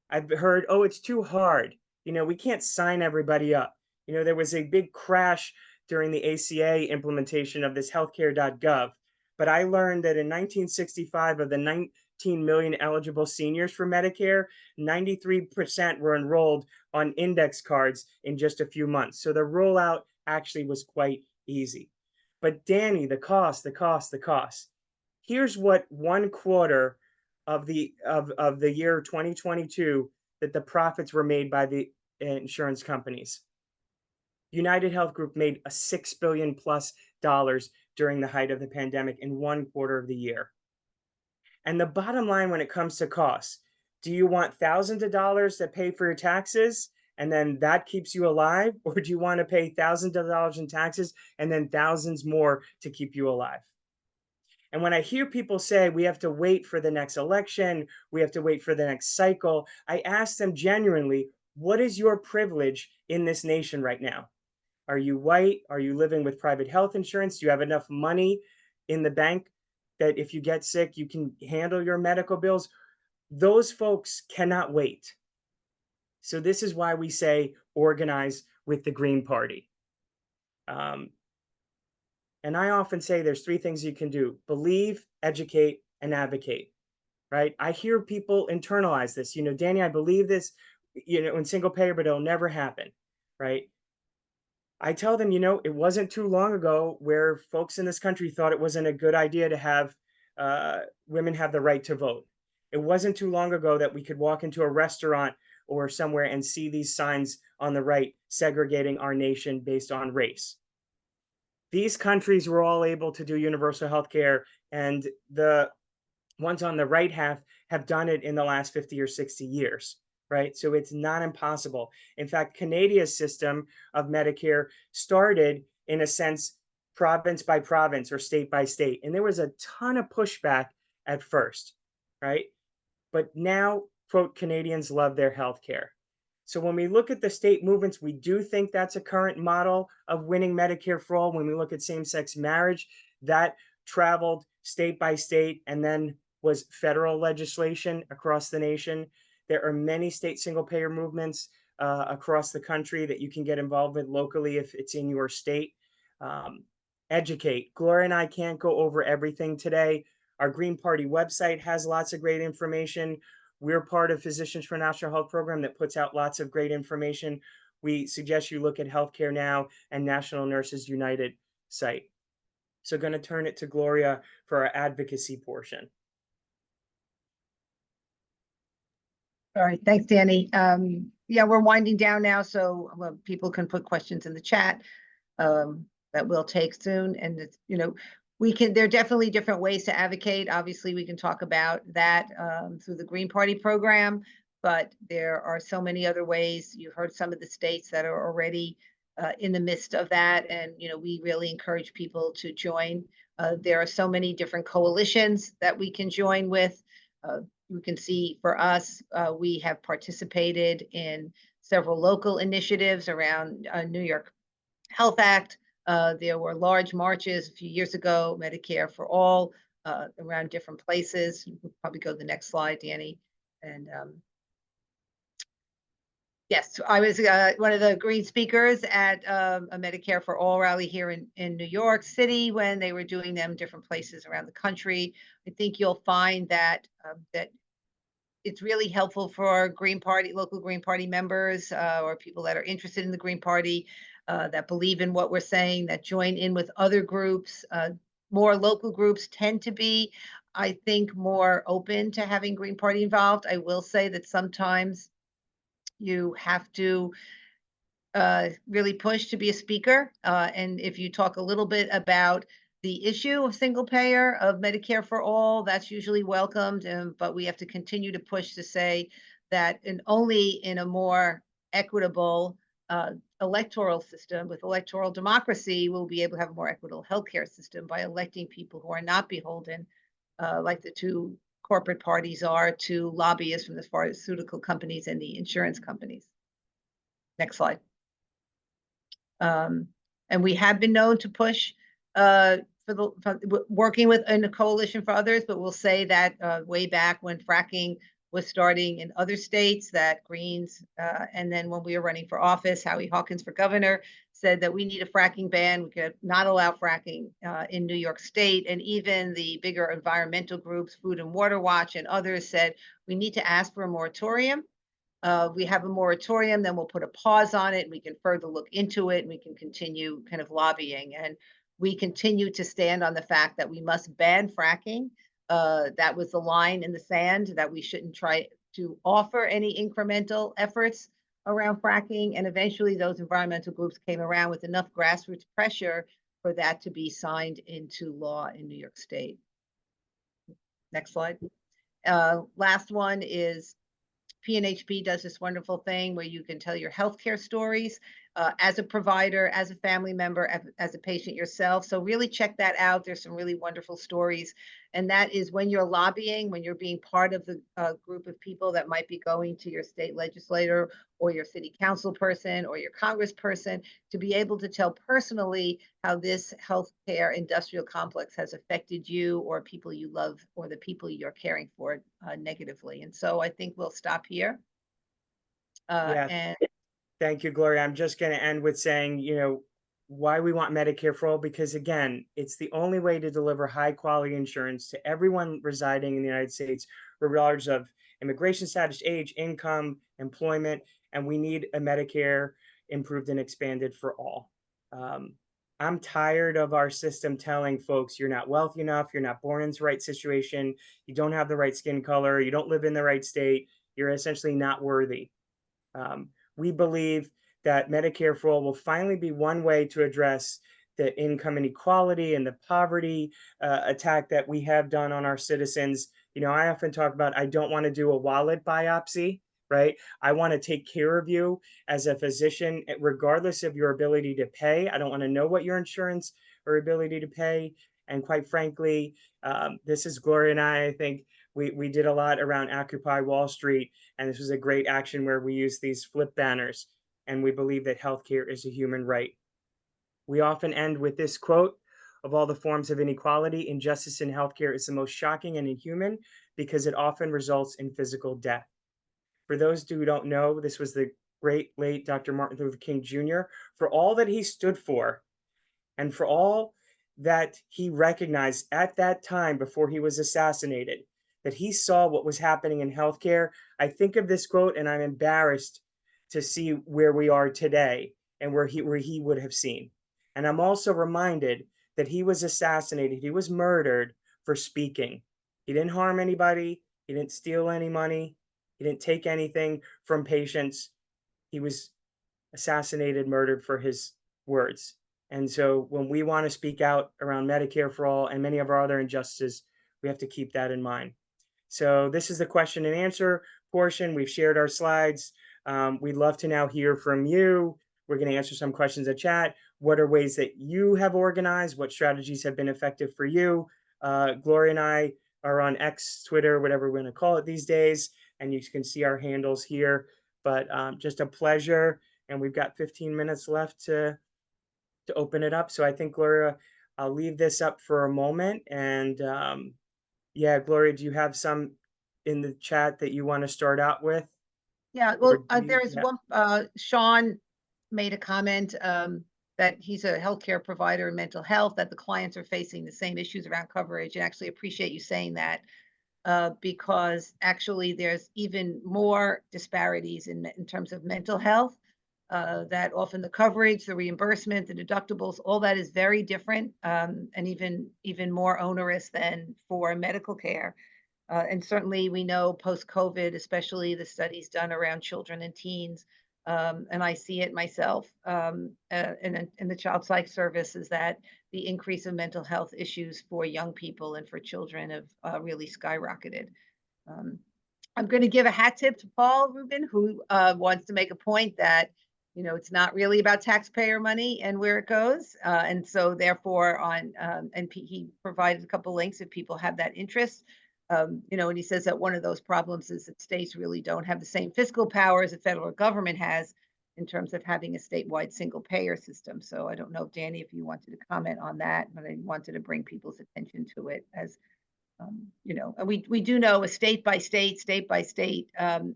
I've heard, "Oh, it's too hard. We can't sign everybody up." There was a big crash during the ACA implementation of this healthcare.gov. But I learned that in 1965, of the 19 million eligible seniors for Medicare, 93% were enrolled on index cards in just a few months. So the rollout actually was quite easy. But Danny, the cost, the cost, the cost. Here's what 1/4 of the year 2022 that the profits were made by the insurance companies. United Health Group made a $6 billion plus during the height of the pandemic in 1/4 of the year. And the bottom line when it comes to costs, do you want thousands of dollars that pay for your taxes and then that keeps you alive? Or do you want to pay thousands of dollars in taxes and then thousands more to keep you alive? And when I hear people say we have to wait for the next election, we have to wait for the next cycle, I ask them genuinely, what is your privilege in this nation right now? Are you white? Are you living with private health insurance? Do you have enough money in the bank that if you get sick, you can handle your medical bills? Those folks cannot wait. So this is why we say organize with the Green Party. And I often say there's 3 things you can do: believe, educate, and advocate, right? I hear people internalize this, "Danny, I believe this, in single payer, but it'll never happen," right? I tell them, it wasn't too long ago where folks in this country thought it wasn't a good idea to have women have the right to vote. It wasn't too long ago that we could walk into a restaurant or somewhere and see these signs on the right segregating our nation based on race. These countries were all able to do universal health care, and the ones on the right have done it in the last 50 or 60 years, right? So it's not impossible. In fact, Canada's system of Medicare started, in a sense, province by province or state by state. And there was a ton of pushback at first, right? But now, quote, Canadians love their health care. So when we look at the state movements, we do think that's a current model of winning Medicare for all. When we look at same-sex marriage, that traveled state by state and then was federal legislation across the nation. There are many state single-payer movements across the country that you can get involved with locally if it's in your state. Um, Educate. Gloria and I can't go over everything today. Our Green Party website has lots of great information. We're part of Physicians for National Health program that puts out lots of great information. We suggest you look at Healthcare Now and National Nurses United site. So going to turn it to Gloria for our advocacy portion. All right, thanks, Danny. Yeah, we're winding down now, so people can put questions in the chat that we'll take soon. And it's, there are definitely different ways to advocate. Obviously, we can talk about that through the Green Party program, but there are so many other ways. You've heard some of the states that are already in the midst of that, and we really encourage people to join. There are so many different coalitions that we can join with. You can see for us, we have participated in several local initiatives around New York Health Act. There were large marches a few years ago, Medicare for All, around different places. You could probably go to the next slide, Danny. And yes, I was one of the Green speakers at a Medicare for All rally here in New York City when they were doing them different places around the country. I think you'll find that that it's really helpful for Green Party, local Green Party members or people that are interested in the Green Party, that believe in what we're saying, that join in with other groups. More local groups tend to be, I think, more open to having Green Party involved. I will say that sometimes you have to really push to be a speaker. And if you talk a little bit about the issue of single payer, of Medicare for all, that's usually welcomed. But we have to continue to push to say that only in a more equitable electoral system with electoral democracy, we'll be able to have a more equitable healthcare system by electing people who are not beholden, like the two corporate parties are, to lobbyists from the pharmaceutical companies and the insurance companies. Next slide. And we have been known to push for working with in a coalition for others, but we'll say that way back when fracking was starting in other states, that Greens, and then when we were running for office, Howie Hawkins for governor said that we need a fracking ban. We could not allow fracking in New York State. And even the bigger environmental groups, Food and Water Watch and others, said we need to ask for a moratorium. We have a moratorium, then we'll put a pause on it. We can further look into it, and we can continue kind of lobbying. And we continue to stand on the fact that we must ban fracking. That was the line in the sand, that we shouldn't try to offer any incremental efforts around fracking. And eventually those environmental groups came around with enough grassroots pressure for that to be signed into law in New York State. Next slide. Last one is PNHP does this wonderful thing where you can tell your healthcare stories as a provider, as a family member, as a patient yourself. So really check that out. There's some really wonderful stories. And that is when you're lobbying, when you're being part of the group of people that might be going to your state legislator or your city council person or your congressperson, to be able to tell personally how this healthcare industrial complex has affected you or people you love or the people you're caring for negatively. And so I think we'll stop here. And thank you, Gloria. I'm just going to end with saying, why we want Medicare for all, because again, it's the only way to deliver high quality insurance to everyone residing in the United States, regardless of immigration status, age, income, employment, and we need a Medicare improved and expanded for all. I'm tired of our system telling folks you're not wealthy enough, you're not born into the right situation, you don't have the right skin color, you don't live in the right state, you're essentially not worthy. We believe that Medicare for all will finally be one way to address the income inequality and the poverty attack that we have done on our citizens. I often talk about, I don't want to do a wallet biopsy, right? I want to take care of you as a physician, regardless of your ability to pay. I don't want to know what your insurance or ability to pay. And quite frankly, this is Gloria and I think we did a lot around Occupy Wall Street, and this was a great action where we used these flip banners, and we believe that healthcare is a human right. We often end with this quote: of all the forms of inequality, injustice in healthcare is the most shocking and inhuman because it often results in physical death. For those who don't know, this was the great late Dr. Martin Luther King Jr., for all that he stood for and for all that he recognized at that time before he was assassinated, that he saw what was happening in healthcare. I think of this quote and I'm embarrassed to see where we are today and where he would have seen. And I'm also reminded that he was assassinated, he was murdered for speaking. He didn't harm anybody, he didn't steal any money, he didn't take anything from patients. He was assassinated, murdered for his words. And so when we want to speak out around Medicare for all and many of our other injustices, we have to keep that in mind. So this is the question and answer portion. We've shared our slides. We'd love to now hear from you. We're going to answer some questions in chat. What are ways that you have organized? What strategies have been effective for you? Gloria and I are on X, Twitter, whatever we're going to call it these days, and you can see our handles here. But just a pleasure, and we've got 15 minutes left to open it up. So I think, Gloria, I'll leave this up for a moment. And yeah, Gloria, do you have some in the chat that you want to start out with? Yeah, well, Yeah. one, Sean made a comment that he's a healthcare provider in mental health, that the clients are facing the same issues around coverage, and actually appreciate you saying that, because actually there's even more disparities in terms of mental health, that often the coverage, the reimbursement, the deductibles, all that is very different, and even more onerous than for medical care. And certainly we know post-COVID, especially the studies done around children and teens, and I see it myself in the child psych services, that the increase of mental health issues for young people and for children have really skyrocketed. I'm going to give a hat tip to Paul Rubin, who wants to make a point that, you know, it's not really about taxpayer money and where it goes. And so therefore he provided a couple links if people have that interest. You know, and he says that one of those problems is that states really don't have the same fiscal power as the federal government has in terms of having a statewide single payer system. So I don't know, Danny, if you wanted to comment on that, but I wanted to bring people's attention to it as, you know, and we do know a state by state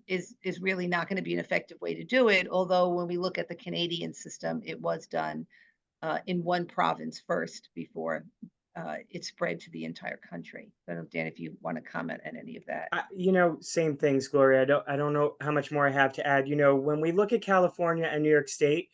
is really not going to be an effective way to do it. Although when we look at the Canadian system, it was done in one province first before it spread to the entire country. I don't know, Dan, if you want to comment on any of that. You know, same things, Gloria. I don't know how much more I have to add. You know, when we look at California and New York State,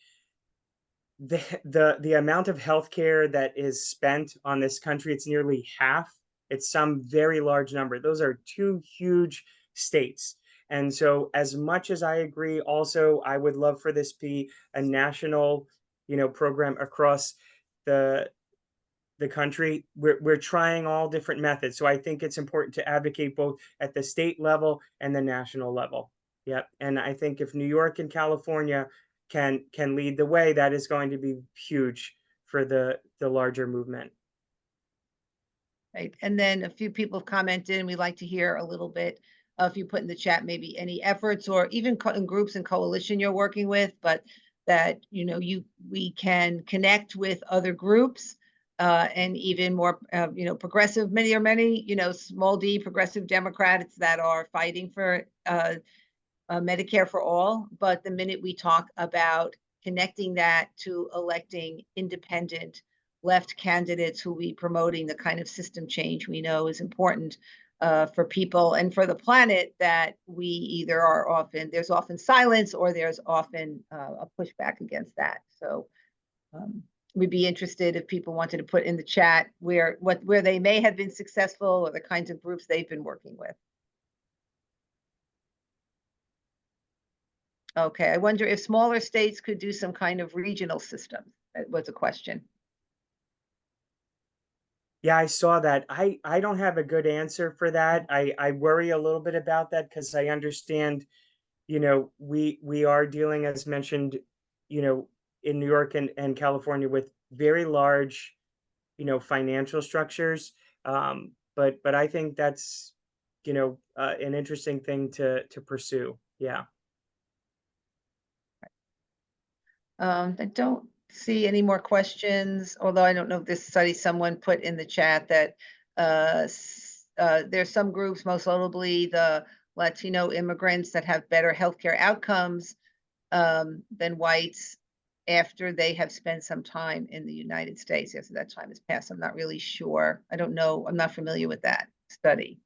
the amount of healthcare that is spent on this country, it's nearly half. It's some very large number. Those are two huge states. And so as much as I agree, also, I would love for this to be a national, you know, program across the country. We're trying all different methods. So I think it's important to advocate both at the state level and the national level. Yep. And I think if New York and California can lead the way, that is going to be huge for the larger movement. Right. And then a few people have commented, and we'd like to hear a little bit, if you put in the chat, maybe any efforts or even in groups and coalition you're working with, but that, you know, we can connect with other groups, and even more, you know, progressive, many, you know, small d progressive Democrats that are fighting for Medicare for all. But the minute we talk about connecting that to electing independent left candidates who will be promoting the kind of system change we know is important for people and for the planet, that we either there's often silence or there's often a pushback against that. So we'd be interested if people wanted to put in the chat where they may have been successful or the kinds of groups they've been working with. Okay, I wonder if smaller states could do some kind of regional system. That was a question. Yeah, I saw that. I don't have a good answer for that. I worry a little bit about that because I understand, you know, we are dealing, as mentioned, you know, in New York and California with very large, you know, financial structures. But I think that's, you know, an interesting thing to pursue. Yeah. I don't see any more questions, although I don't know if this study, someone put in the chat that there's some groups, most notably the Latino immigrants, that have better healthcare outcomes than whites after they have spent some time in the United States, after that time has passed. I'm not really sure. I don't know. I'm not familiar with that study.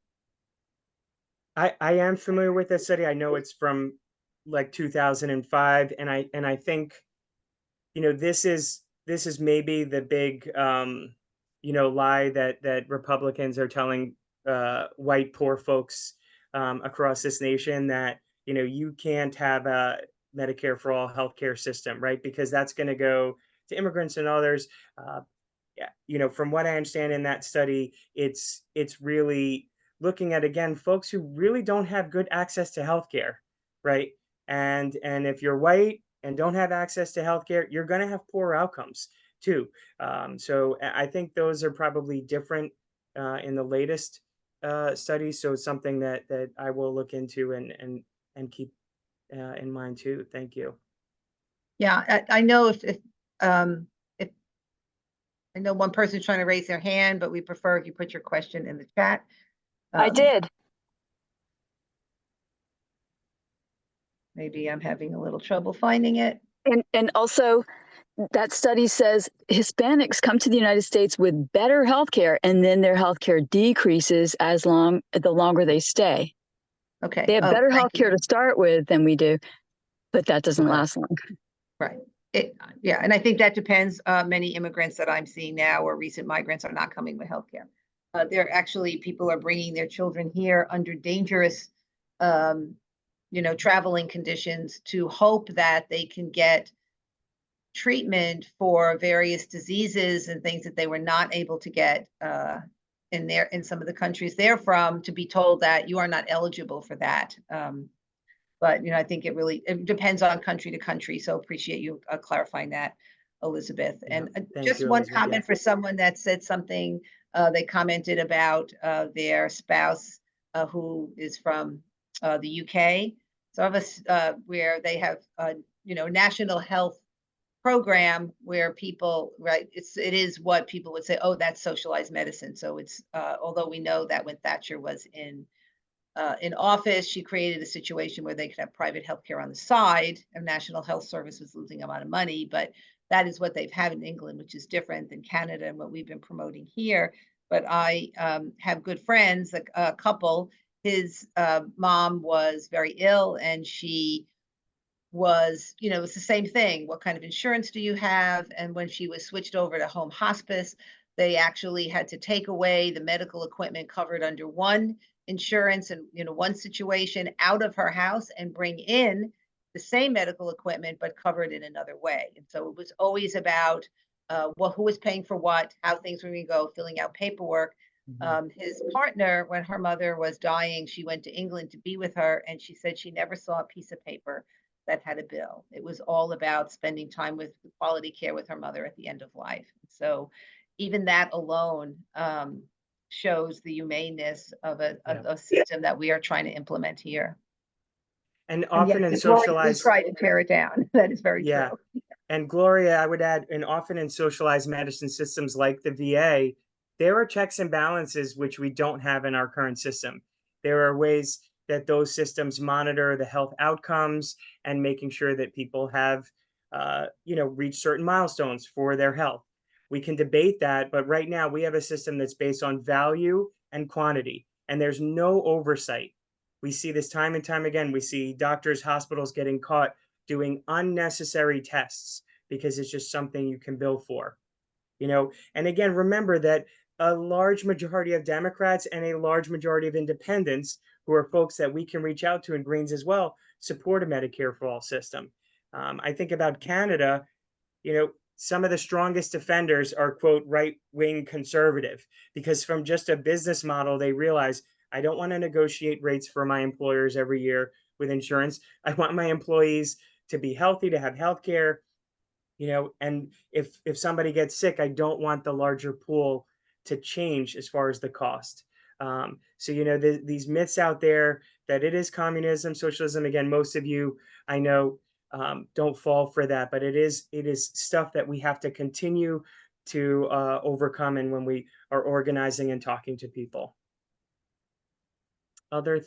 I am familiar with this study. I know it's from like 2005, and I think, you know, this is maybe the big you know, lie that Republicans are telling white poor folks across this nation, that, you know, you can't have a Medicare for all healthcare system, right? Because that's going to go to immigrants and others. Yeah, you know, from what I understand in that study, it's really looking at, again, folks who really don't have good access to healthcare, right? And if you're white and don't have access to healthcare, you're going to have poor outcomes too. So I think those are probably different in the latest studies. So it's something that I will look into and keep in mind too. Thank you. Yeah, I know if I know one person's trying to raise their hand, but we prefer if you put your question in the chat. I did. Maybe I'm having a little trouble finding it. And also that study says Hispanics come to the United States with better health care, and then their health care decreases the longer they stay. Okay. They have Oh, better thank health care you. to start with than we do, but that doesn't Okay. last long. Right. Yeah, and I think that depends. Many immigrants that I'm seeing now, or recent migrants, are not coming with healthcare. They're actually, people are bringing their children here under dangerous, you know, traveling conditions to hope that they can get treatment for various diseases and things that they were not able to get in some of the countries they're from, to be told that you are not eligible for that. But you know, I think it depends on country to country. So appreciate you clarifying that, Elizabeth. Yeah, And thank just you, one Elizabeth. comment for someone that said something. They commented about their spouse who is from the UK. So of us where they have you know, national health program where people, right, it is what people would say, oh, that's socialized medicine. So it's although we know that when Thatcher was in office, she created a situation where they could have private healthcare on the side, and National Health Service was losing a lot of money. But that is what they've had in England, which is different than Canada and what we've been promoting here. But I have good friends, a couple. His mom was very ill, and she was, you know, it's the same thing. What kind of insurance do you have? And when she was switched over to home hospice, they actually had to take away the medical equipment covered under one insurance and, you know, one situation out of her house and bring in the same medical equipment but covered in another way. And so it was always about well, who was paying for what, how things were going to go, filling out paperwork. His partner, when her mother was dying, she went to England to be with her, and she said she never saw a piece of paper that had a bill. It was all about spending time with quality care with her mother at the end of life. So even that alone shows the humaneness of a system that we are trying to implement here. And And often yes, in the Gloria did socialized, try to tear it down. That is very yeah. true. And Gloria, I would add, and often in socialized medicine systems like the VA, there are checks and balances which we don't have in our current system. There are ways that those systems monitor the health outcomes and making sure that people have, you know, reached certain milestones for their health. We can debate that, but right now we have a system that's based on value and quantity, and there's no oversight. We see this time and time again. We see doctors, hospitals getting caught doing unnecessary tests because it's just something you can bill for, you know. And again, remember that a large majority of Democrats and a large majority of independents, who are folks that we can reach out to, and Greens as well, support a Medicare for all system. I think about Canada, you know, some of the strongest defenders are, quote, right-wing conservative, because from just a business model, they realize, I don't want to negotiate rates for my employers every year with insurance. I want my employees to be healthy, to have health care, you know, and if somebody gets sick, I don't want the larger pool to change as far as the cost. So, you know, these myths out there that it is communism, socialism, again, most of you, I know, don't fall for that, but it is stuff that we have to continue to overcome, and when we are organizing and talking to people. Other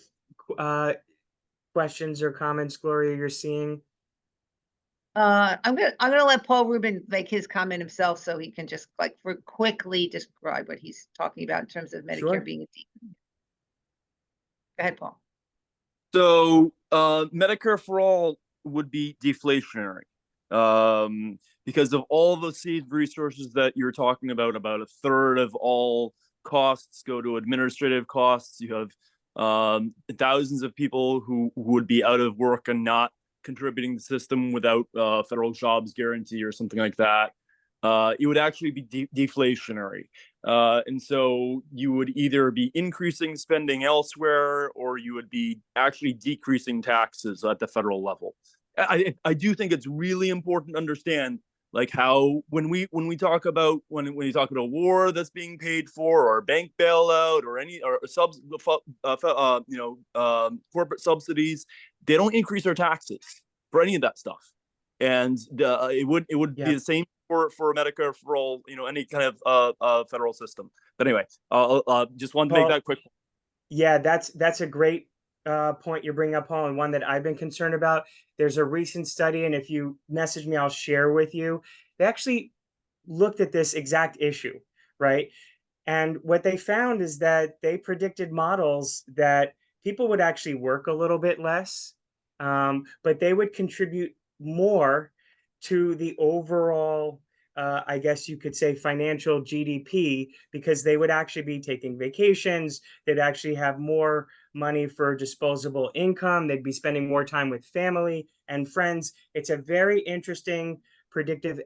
questions or comments, Gloria, you're seeing? I'm gonna let Paul Rubin make his comment himself, so he can just like quickly describe what he's talking about in terms of Medicare Sure. being a Go ahead, Paul. So Medicare for all would be deflationary because of all the seed resources that you're talking about a third of all costs go to administrative costs. You have thousands of people who would be out of work and not contributing to the system without federal jobs guarantee or something like that. It would actually be deflationary. And so you would either be increasing spending elsewhere or you would be actually decreasing taxes at the federal level. I do think it's really important to understand like how when we talk about when you talk about a war that's being paid for or a bank bailout or any or corporate subsidies, they don't increase our taxes for any of that stuff. And it would be the same for Medicare for all, any kind of federal system. But anyway, just wanted to make that quick. Yeah, that's a great point you're bringing up, Paul, and one that I've been concerned about. There's a recent study, and if you message me, I'll share with you. They actually looked at this exact issue, right? And what they found is that they predicted models that people would actually work a little bit less, but they would contribute more to the overall, I guess you could say, financial GDP, because they would actually be taking vacations. They'd actually have more money for disposable income. They'd be spending more time with family and friends. It's a very interesting predictive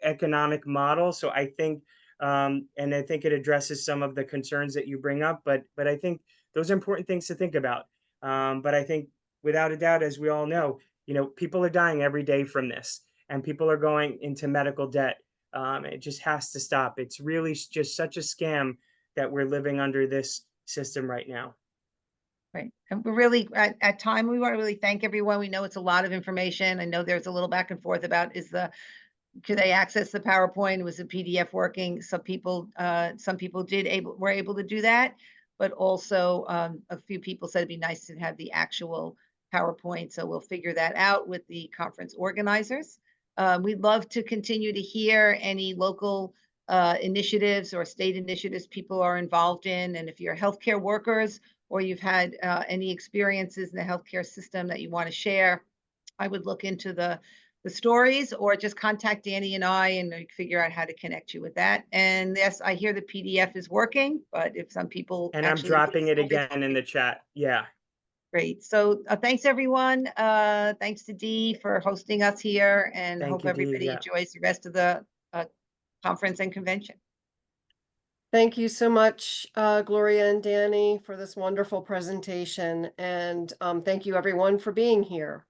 economic model. So I think, and I think it addresses some of the concerns that you bring up, but I think those are important things to think about. But I think without a doubt, as we all know, people are dying every day from this, and people are going into medical debt. It just has to stop. It's really just such a scam that we're living under this system right now. Right. And we're really at time, we want to really thank everyone. We know it's a lot of information. I know there's a little back and forth about could they access the PowerPoint? Was the PDF working? Some people were able to do that, but also a few people said it'd be nice to have the actual PowerPoint. So we'll figure that out with the conference organizers. We'd love to continue to hear any local initiatives or state initiatives people are involved in. And if you're healthcare workers or you've had any experiences in the healthcare system that you want to share, I would look into the stories or just contact Danny and I and figure out how to connect you with that. And yes, I hear the PDF is working, but if some people and I'm dropping it again in the chat. Yeah. Great. So thanks everyone. Thanks to Dee for hosting us here, and hope everybody enjoys the rest of the conference and convention. Thank you so much, Gloria and Danny, for this wonderful presentation. And thank you everyone for being here.